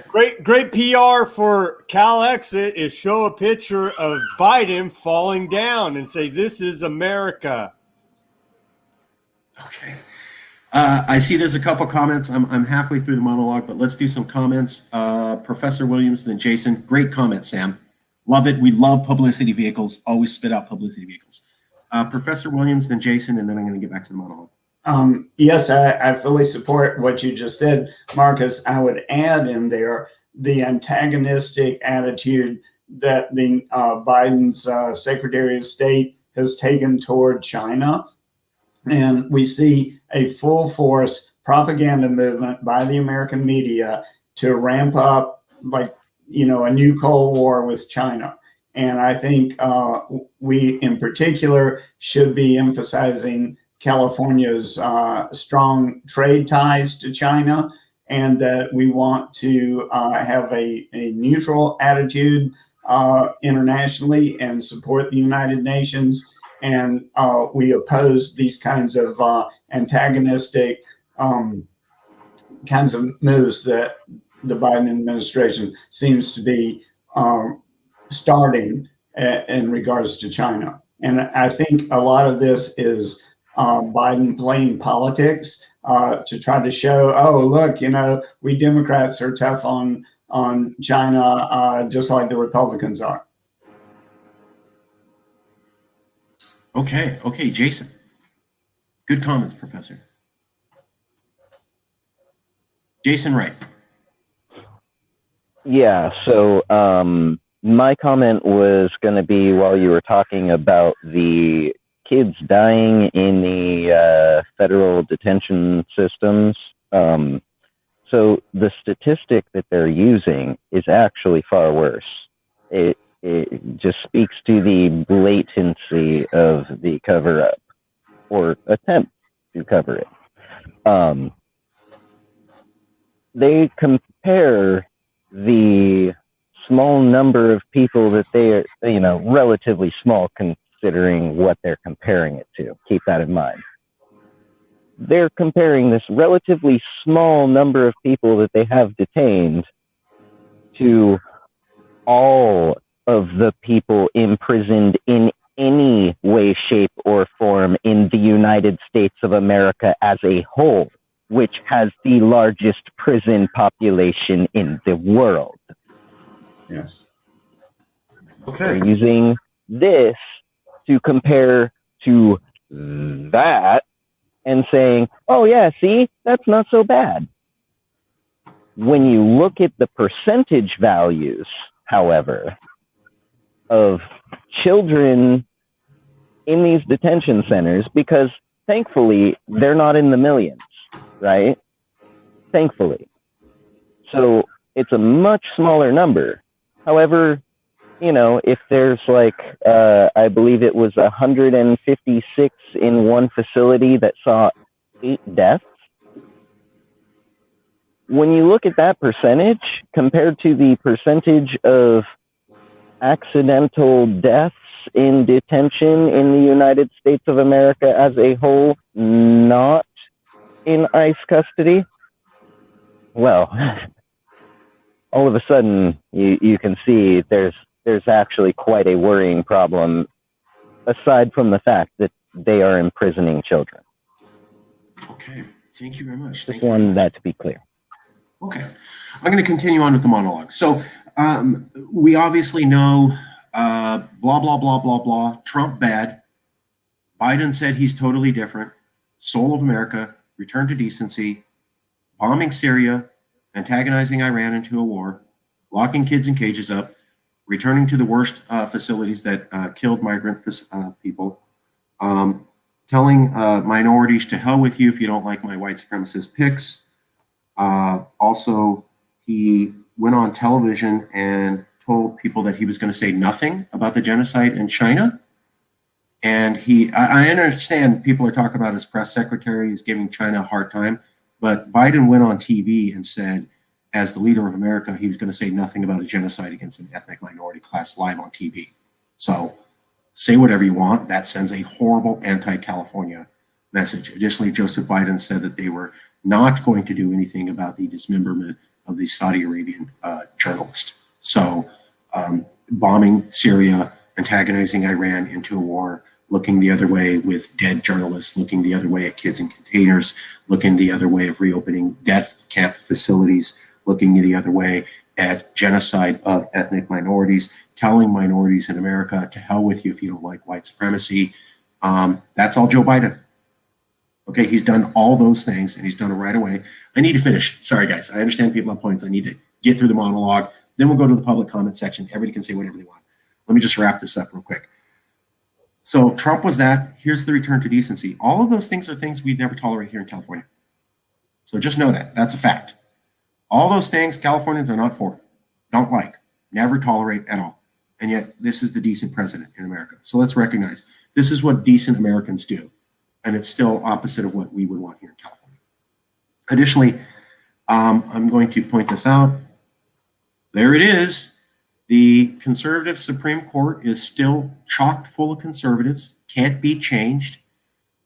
[SPEAKER 7] Great PR for CALEXIT is show a picture of Biden falling down and say, this is America.
[SPEAKER 1] Okay. I see there's a couple comments. I'm halfway through the monologue, but let's do some comments. Professor Williams, then Jason. Great comment, Sam. Love it. We love publicity vehicles. Always spit out publicity vehicles. Professor Williams, then Jason, and then I'm going to get back to the monologue.
[SPEAKER 6] Yes, I fully support what you just said, Marcus. I would add in there the antagonistic attitude that the Biden's Secretary of State has taken toward China. And we see a full force propaganda movement by the American media to ramp up, like, you know, a new Cold War with China. And I think we in particular should be emphasizing California's strong trade ties to China, and that we want to have a neutral attitude internationally and support the United Nations. And we oppose these kinds of antagonistic kinds of moves that the Biden administration seems to be starting in regards to China. And I think a lot of this is Biden playing politics to try to show, oh, look, you know, we Democrats are tough on China, just like the Republicans are.
[SPEAKER 1] Okay, Jason. Good comments, Professor. Jason Wright.
[SPEAKER 10] Yeah, so my comment was going to be, while you were talking about the kids dying in the federal detention systems. So the statistic that they're using is actually far worse. It just speaks to the blatancy of the cover-up or attempt to cover it. They compare the small number of people that they are, relatively small considering what they're comparing it to. Keep that in mind. They're comparing this relatively small number of people that they have detained to all of the people imprisoned in any way, shape, or form in the United States of America as a whole, which has the largest prison population in the world.
[SPEAKER 6] Yes.
[SPEAKER 7] Okay.
[SPEAKER 10] They're using this to compare to that and saying, oh yeah, see, that's not so bad. When you look at the percentage values, however, of children in these detention centers, because thankfully they're not in the millions, right? Thankfully. So it's a much smaller number. However, if there's I believe it was 156 in one facility that saw 8 deaths. When you look at that percentage compared to the percentage of accidental deaths in detention in the United States of America as a whole, not in ICE custody, well, all of a sudden you can see there's actually quite a worrying problem, aside from the fact that they are imprisoning children.
[SPEAKER 1] Okay, thank you very much.
[SPEAKER 10] Just wanted that to be clear.
[SPEAKER 1] Okay, I'm going to continue on with the monologue. So we obviously know blah, blah, blah, blah, blah, Trump bad. Biden said he's totally different. Soul of America, return to decency, bombing Syria, antagonizing Iran into a war, locking kids in cages up, returning to the worst facilities that killed migrant people, telling minorities to hell with you if you don't like my white supremacist picks. Also, he went on television and told people that he was going to say nothing about the genocide in China. And I understand people are talking about his press secretary is giving China a hard time, but Biden went on TV and said, as the leader of America, he was going to say nothing about a genocide against an ethnic minority class live on TV. So say whatever you want. That sends a horrible anti-California message. Additionally, Joseph Biden said that they were not going to do anything about the dismemberment of the Saudi Arabian journalist. So bombing Syria, antagonizing Iran into a war, looking the other way with dead journalists, looking the other way at kids in containers, looking the other way of reopening death camp facilities, looking the other way at genocide of ethnic minorities, telling minorities in America to hell with you if you don't like white supremacy. That's all Joe Biden. Okay, he's done all those things and he's done it right away. I need to finish. Sorry, guys. I understand people have points. I need to get through the monologue. Then we'll go to the public comment section. Everybody can say whatever they want. Let me just wrap this up real quick. So Trump was that. Here's the return to decency. All of those things are things we'd never tolerate here in California. So just know that. That's a fact. All those things Californians are not for, don't like, never tolerate at all. And yet this is the decent president in America. So let's recognize this is what decent Americans do. And it's still opposite of what we would want here in California. Additionally, I'm going to point this out. There it is. The conservative Supreme Court is still chock full of conservatives, can't be changed.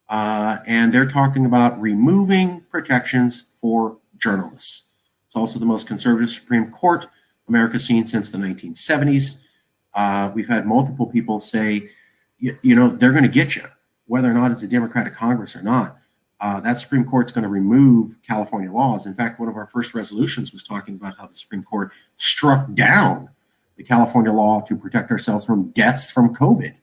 [SPEAKER 1] And they're talking about removing protections for journalists. It's also the most conservative Supreme Court America's seen since the 1970s. We've had multiple people say, you know, they're going to get you, whether or not it's a Democratic Congress or not. That Supreme Court's going to remove California laws. In fact, one of our first resolutions was talking about how the Supreme Court struck down the California law to protect ourselves from deaths from COVID.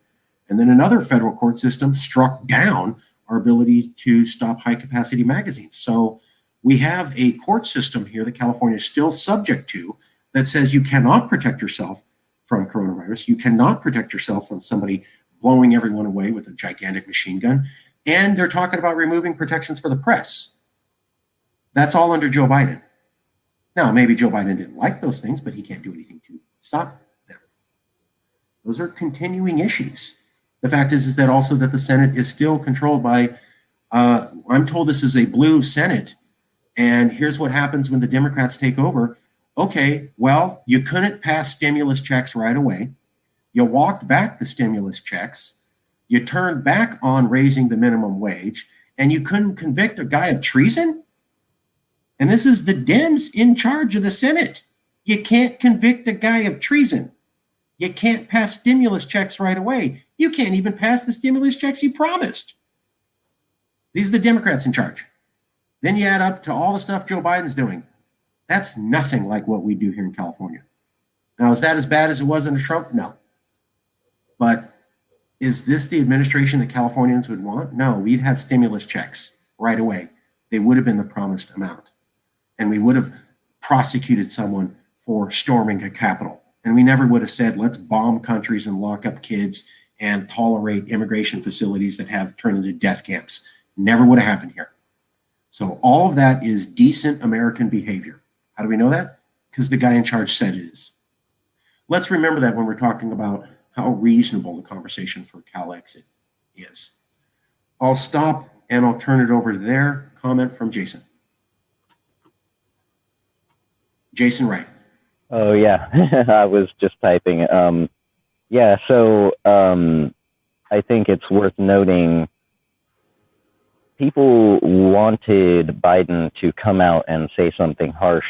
[SPEAKER 1] And then another federal court system struck down our ability to stop high-capacity magazines. So we have a court system here that California is still subject to that says you cannot protect yourself from coronavirus. You cannot protect yourself from somebody blowing everyone away with a gigantic machine gun. And they're talking about removing protections for the press. That's all under Joe Biden. Now, maybe Joe Biden didn't like those things, but he can't do anything to stop them. Those are continuing issues. The fact is that also that the Senate is still controlled by, I'm told this is a blue Senate. And here's what happens when the Democrats take over. Okay, well, you couldn't pass stimulus checks right away. You walked back the stimulus checks. You turned back on raising the minimum wage, and you couldn't convict a guy of treason? And this is the Dems in charge of the Senate. You can't convict a guy of treason. You can't pass stimulus checks right away. You can't even pass the stimulus checks you promised. These are the Democrats in charge. Then you add up to all the stuff Joe Biden's doing. That's nothing like what we do here in California. Now, is that as bad as it was under Trump? No. But is this the administration that Californians would want? No, we'd have stimulus checks right away. They would have been the promised amount. And we would have prosecuted someone for storming a Capitol. And we never would have said, let's bomb countries and lock up kids and tolerate immigration facilities that have turned into death camps. Never would have happened here. So all of that is decent American behavior. How do we know that? Because the guy in charge said it is. Let's remember that when we're talking about how reasonable the conversation for CALEXIT is. I'll stop and I'll turn it over to their comment from Jason. Jason Wright.
[SPEAKER 10] Oh, yeah. I was just typing. Yeah, so I think it's worth noting people wanted Biden to come out and say something harsh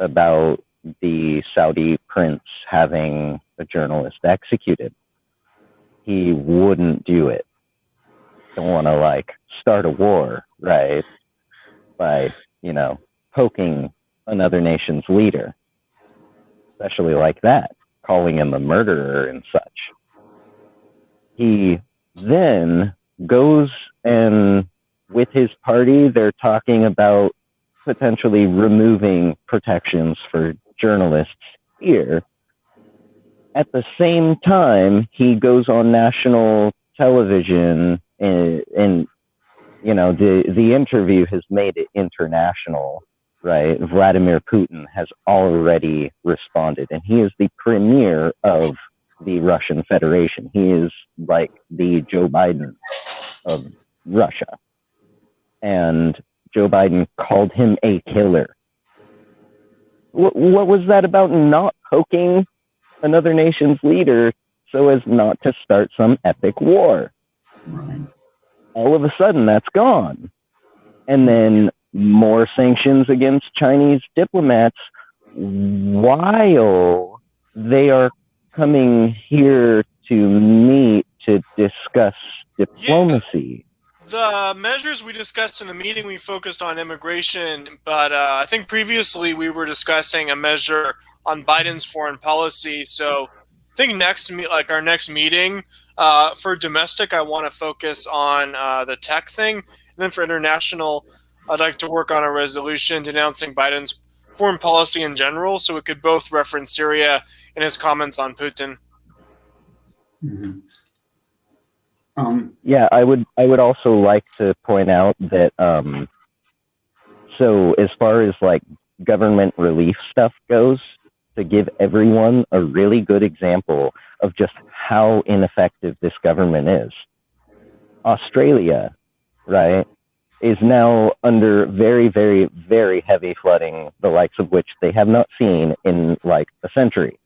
[SPEAKER 10] about the Saudi prince having a journalist executed. He wouldn't do it. Don't want to like start a war, right? By, poking another nation's leader, especially like that, calling him a murderer and such. He then goes and with his party, they're talking about potentially removing protections for journalists here. At the same time, he goes on national television and the interview has made it international, right? Vladimir Putin has already responded, and he is the premier of the Russian Federation. He is like the Joe Biden of Russia. And Joe Biden called him a killer. What was that about not poking another nation's leader so as not to start some epic war?
[SPEAKER 6] Right.
[SPEAKER 10] All of a sudden, that's gone. And then more sanctions against Chinese diplomats while they are coming here to meet to discuss diplomacy.
[SPEAKER 2] The measures we discussed in the meeting, we focused on immigration, but I think previously we were discussing a measure on Biden's foreign policy. So I think our next meeting for domestic, I want to focus on the tech thing. And then for international, I'd like to work on a resolution denouncing Biden's foreign policy in general, so it could both reference Syria and his comments on Putin.
[SPEAKER 6] Mm-hmm.
[SPEAKER 10] Yeah, I would also like to point out that so as far as like government relief stuff goes, to give everyone a really good example of just how ineffective this government is. Australia, right, is now under very, very, very heavy flooding, the likes of which they have not seen in like a century.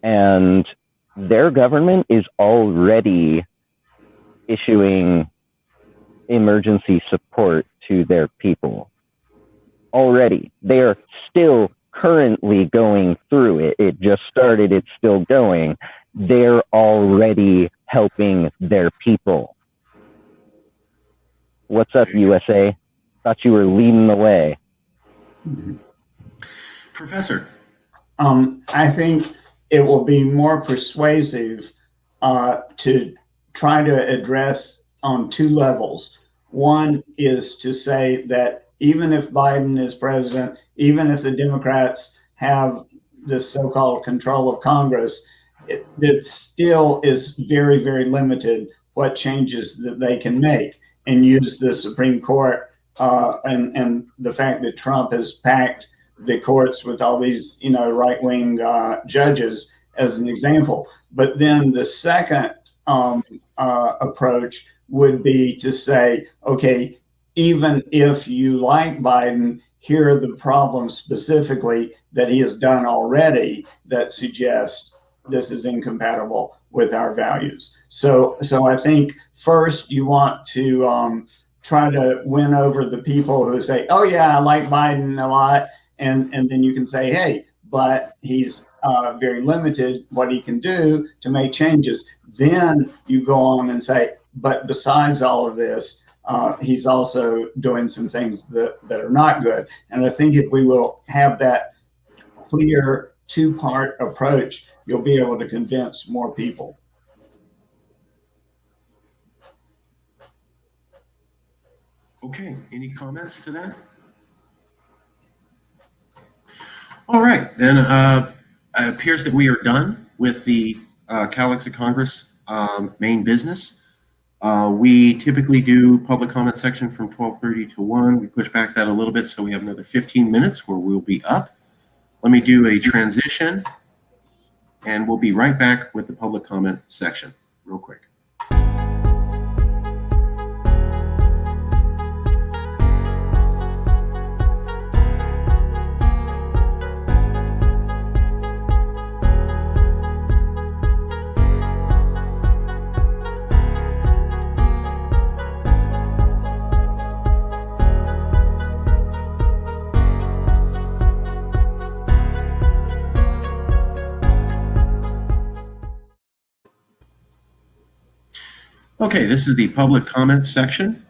[SPEAKER 10] And their government is already issuing emergency support to their people. Already. They are still currently going through it. It just started, it's still going. They're already helping their people. What's up, USA? Thought you were leading the way.
[SPEAKER 1] Professor.
[SPEAKER 6] I think it will be more persuasive to try to address on two levels. One is to say that even if Biden is president, even if the Democrats have this so-called control of Congress, it still is very, very limited what changes that they can make, and use the Supreme Court and the fact that Trump has packed the courts with all these, right-wing judges as an example. But then the second approach would be to say, okay, even if you like Biden, here are the problems specifically that he has done already that suggest this is incompatible with our values. So I think first you want to try to win over the people who say, oh yeah, I like Biden a lot. And then you can say, hey, but he's very limited what he can do to make changes. Then you go on and say, but besides all of this, he's also doing some things that are not good. And I think if we will have that clear two-part approach, you'll be able to convince more people.
[SPEAKER 1] Okay, any comments to that? All right, then it appears that we are done with the CALEXIT Congress main business. We typically do public comment section from 12:30 to 1. We push back that a little bit, so we have another 15 minutes where we'll be up. Let me do a transition, and we'll be right back with the public comment section real quick. Okay, this is the public comment section.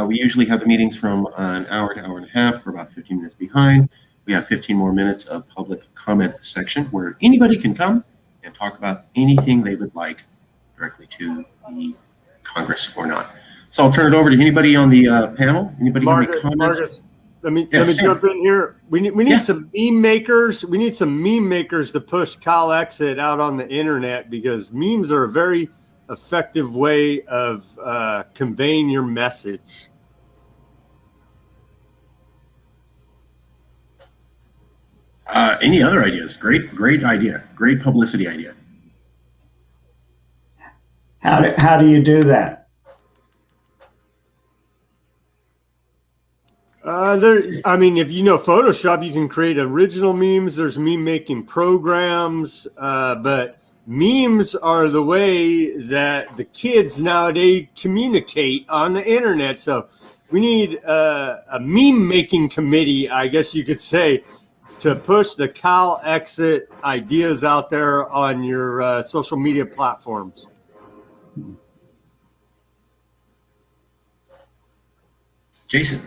[SPEAKER 1] We usually have the meetings from an hour to hour and a half. We're about 15 minutes behind. We have 15 more minutes of public comment section where anybody can come and talk about anything they would like directly to the Congress or not. So I'll turn it over to anybody on the panel. Anybody have any comments?
[SPEAKER 7] Marcus, let me jump in here. We need some meme makers. We need some meme makers to push CALEXIT out on the internet, because memes are a very effective way of conveying your message.
[SPEAKER 1] Any other ideas? Great idea. Great publicity idea.
[SPEAKER 6] How do you do that?
[SPEAKER 7] If you know Photoshop, you can create original memes. There's meme making programs, but memes are the way that the kids nowadays communicate on the internet. So we need a meme making committee, I guess you could say, to push the CALEXIT ideas out there on your social media platforms.
[SPEAKER 1] Jason.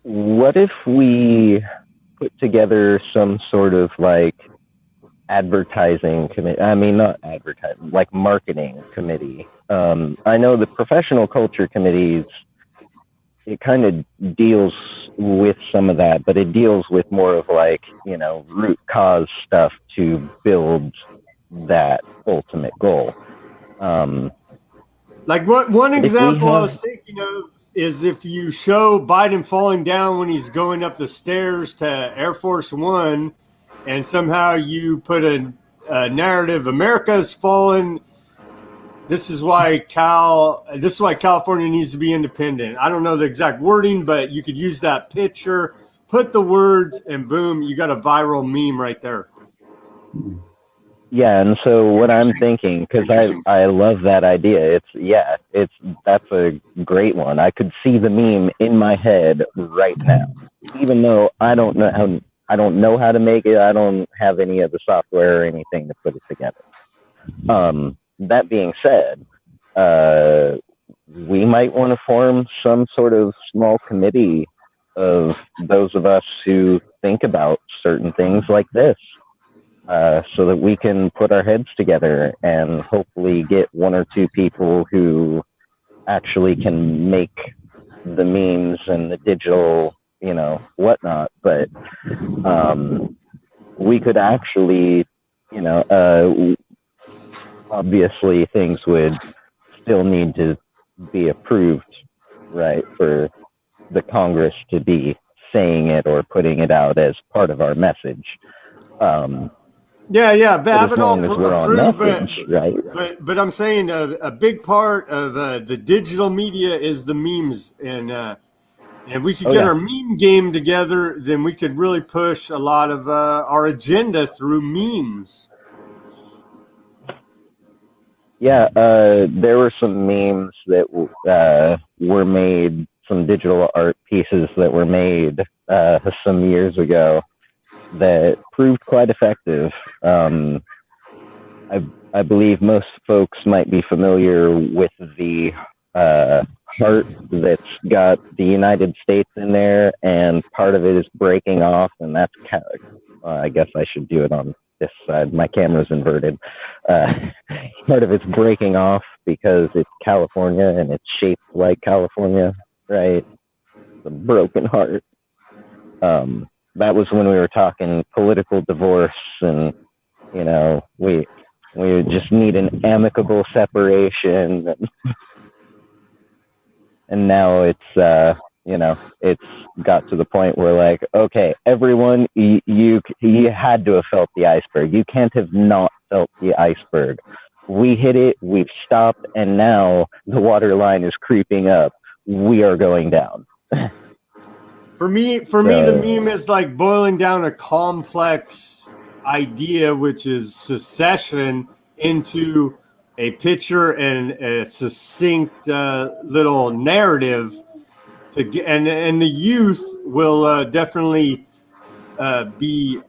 [SPEAKER 10] What if we put together some sort of advertising committee? I mean, not advertising, marketing committee. I know the professional culture committees, it kind of deals with some of that, but it deals with more of root cause stuff to build that ultimate goal. One
[SPEAKER 7] example I was thinking of is if you show Biden falling down when he's going up the stairs to Air Force One, and somehow you put a narrative, America's fallen. This is why California needs to be independent. I don't know the exact wording, but you could use that picture, put the words, and boom, you got a viral meme right there.
[SPEAKER 10] Yeah, and so what I'm thinking, because I love that idea. That's a great one. I could see the meme in my head right now, even though I don't know how to make it. I don't have any of the software or anything to put it together. That being said, we might want to form some sort of small committee of those of us who think about certain things like this. So that we can put our heads together and hopefully get one or two people who actually can make the memes and the digital, whatnot. But we could actually, obviously things would still need to be approved, right, for the Congress to be saying it or putting it out as part of our message.
[SPEAKER 7] Yeah, but
[SPEAKER 10] But
[SPEAKER 7] have
[SPEAKER 10] as
[SPEAKER 7] it all
[SPEAKER 10] long as we're on
[SPEAKER 7] approved,
[SPEAKER 10] message, right?
[SPEAKER 7] but I'm saying a big part of the digital media is the memes, and if we could get our meme game together, then we could really push a lot of our agenda through memes.
[SPEAKER 10] Yeah, there were some memes that were made, some digital art pieces that were made some years ago that proved quite effective. I believe most folks might be familiar with the heart that's got the United States in there, and part of it is breaking off, and that's I guess I should do it on this side. My camera's inverted. Part of it's breaking off because it's California and it's shaped like California, right? It's a broken heart. That was when we were talking political divorce, and we just need an amicable separation. And now it's it's got to the point where, like, okay, everyone, you had to have felt the iceberg. You can't have not felt the iceberg. We hit it, we've stopped, and now the water line is creeping up. We are going down.
[SPEAKER 7] For me, the meme is like boiling down a complex idea, which is secession, into a picture and a succinct little narrative to get, and the youth will definitely be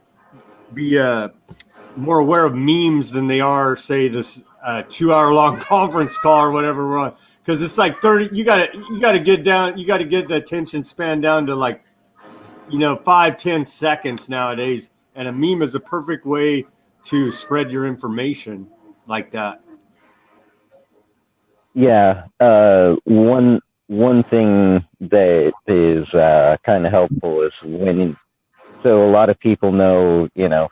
[SPEAKER 7] more aware of memes than they are, say, this 2-hour-long conference call or whatever we're on, because it's like 30. You gotta get the attention span down to, like, 5-10 seconds nowadays, and a meme is a perfect way to spread your information like that.
[SPEAKER 10] Yeah, one thing that is kind of helpful is so a lot of people know,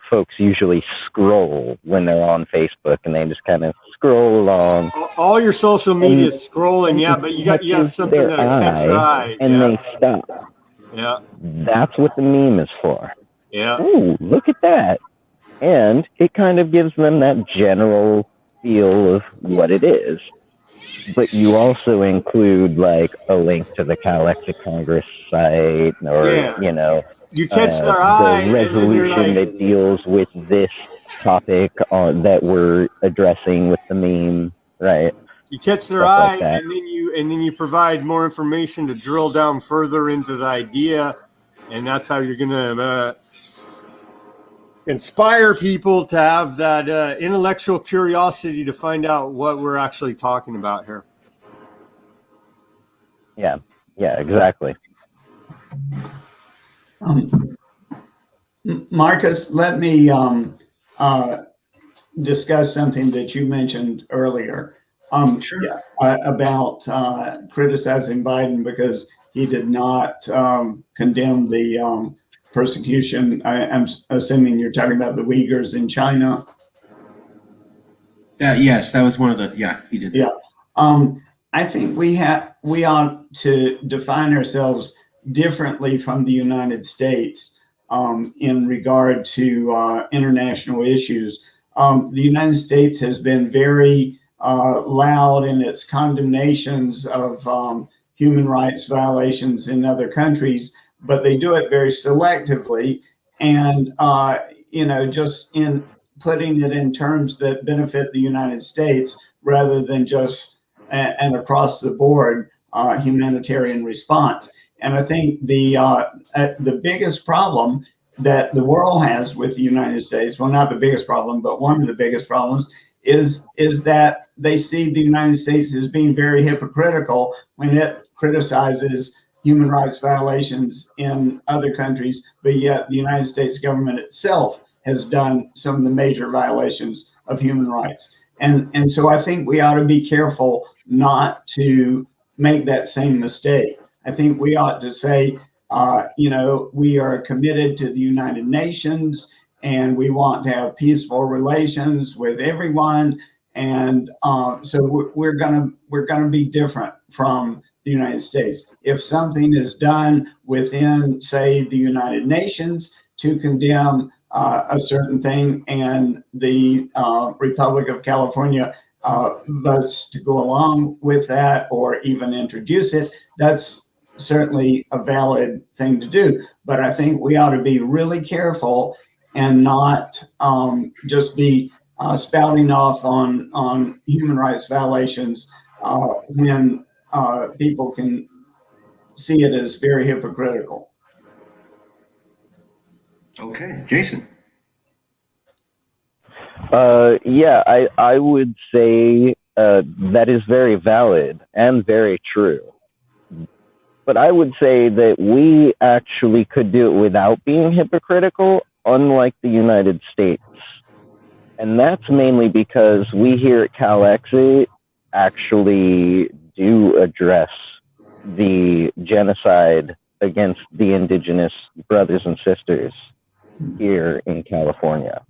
[SPEAKER 10] folks usually scroll when they're on Facebook, and they just kind of scroll along.
[SPEAKER 7] All your social media is scrolling, yeah, but you have something that'll catch your eye.
[SPEAKER 10] And they stop.
[SPEAKER 7] Yeah.
[SPEAKER 10] That's what the meme is for.
[SPEAKER 7] Yeah.
[SPEAKER 10] Ooh, look at that. And it kind of gives them that general feel of what it is. But you also include, like, a link to the CALEXIT Congress site, or,
[SPEAKER 7] you catch their eye,
[SPEAKER 10] the resolution that deals with this topic that we're addressing with the meme, right?
[SPEAKER 7] You catch their eye, and then you provide more information to drill down further into the idea, and that's how you're gonna inspire people to have that intellectual curiosity to find out what we're actually talking about here.
[SPEAKER 10] Yeah, exactly.
[SPEAKER 6] Marcus, let me discuss something that you mentioned earlier.
[SPEAKER 1] Sure.
[SPEAKER 6] About criticizing Biden because he did not condemn the persecution. I'm assuming you're talking about the Uyghurs in China.
[SPEAKER 1] Yes, that was one of the. Yeah, he did.
[SPEAKER 6] Yeah, I think we ought to define ourselves differently from the United States in regard to international issues. The United States has been very loud in its condemnations of human rights violations in other countries, but they do it very selectively, and just in putting it in terms that benefit the United States rather than just an across the board humanitarian response. And I think the biggest problem that the world has with the United States, well, not the biggest problem, but one of the biggest problems is that they see the United States as being very hypocritical when it criticizes human rights violations in other countries, but yet the United States government itself has done some of the major violations of human rights. And so I think we ought to be careful not to make that same mistake. I think we ought to say, You know, we are committed to the United Nations, and we want to have peaceful relations with everyone. And so we're gonna be different from the United States. If something is done within, say, the United Nations to condemn a certain thing, and the Republic of California votes to go along with that or even introduce it, that's certainly a valid thing to do. But I think we ought to be really careful and not just be spouting off on human rights violations when people can see it as very hypocritical.
[SPEAKER 1] Okay, Jason.
[SPEAKER 10] Yeah, I would say that is very valid and very true. But I would say that we actually could do it without being hypocritical, unlike the United States. And that's mainly because we here at CALEXIT actually do address the genocide against the indigenous brothers and sisters here in California.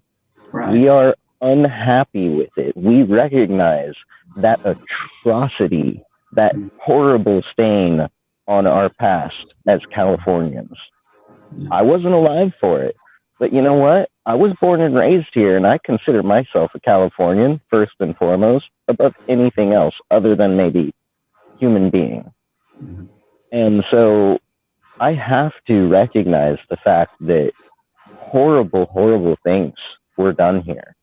[SPEAKER 6] Right.
[SPEAKER 10] We are unhappy with it. We recognize that atrocity, that horrible stain on our past as Californians. I wasn't alive for it, but you know what? I was born and raised here, and I consider myself a Californian first and foremost, above anything else other than maybe human being. And so I have to recognize the fact that horrible, horrible things were done here.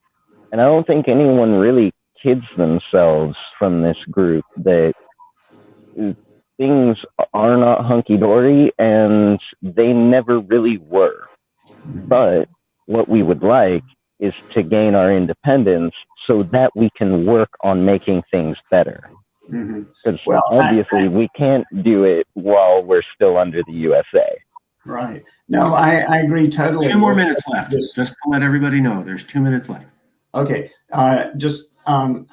[SPEAKER 10] And I don't think anyone really kids themselves from this group that things are not hunky-dory, and they never really were. But what we would like is to gain our independence so that we can work on making things better. Because obviously we can't do it while we're still under the USA.
[SPEAKER 6] Right. No, I agree totally.
[SPEAKER 1] 2 more minutes left. Just to let everybody know, there's 2 minutes left.
[SPEAKER 6] Okay. I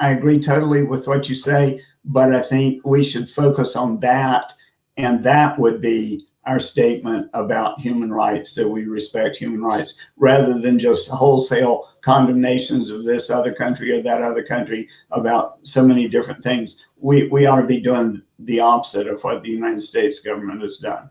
[SPEAKER 6] agree totally with what you say, but I think we should focus on that, and that would be our statement about human rights, that we respect human rights, rather than just wholesale condemnations of this other country or that other country about so many different things. We ought to be doing the opposite of what the United States government has done.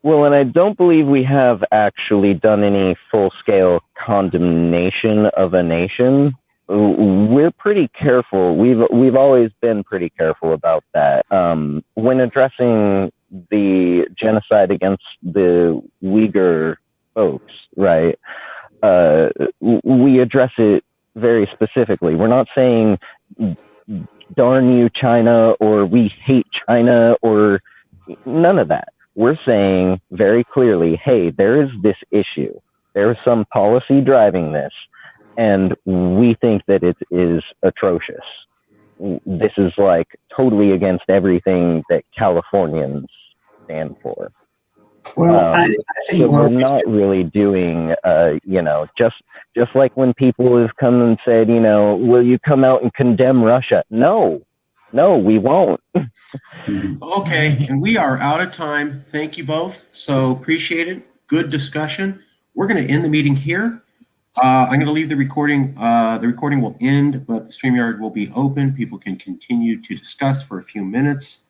[SPEAKER 10] Well, and I don't believe we have actually done any full-scale condemnation of a nation. We're pretty careful. We've always been pretty careful about that. When addressing the genocide against the Uyghur folks, right? We address it very specifically. We're not saying darn you, China, or we hate China, or none of that. We're saying very clearly, hey, there is this issue. There is some policy driving this, and we think that it is atrocious. This is like totally against everything that Californians stand for.
[SPEAKER 6] Well, I think
[SPEAKER 10] so we're not really doing, just like when people have come and said, will you come out and condemn Russia? No, we won't.
[SPEAKER 1] Okay, and we are out of time. Thank you both. So appreciate it. Good discussion. We're going to end the meeting here. I'm going to leave the recording. The recording will end, but the StreamYard will be open. People can continue to discuss for a few minutes.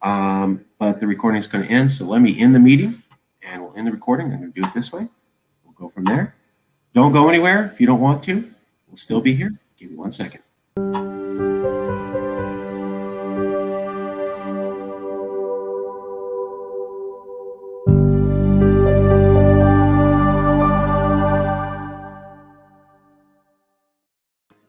[SPEAKER 1] But the recording is going to end. So let me end the meeting, and we'll end the recording. I'm going to do it this way. We'll go from there. Don't go anywhere if you don't want to. We'll still be here. Give me 1 second.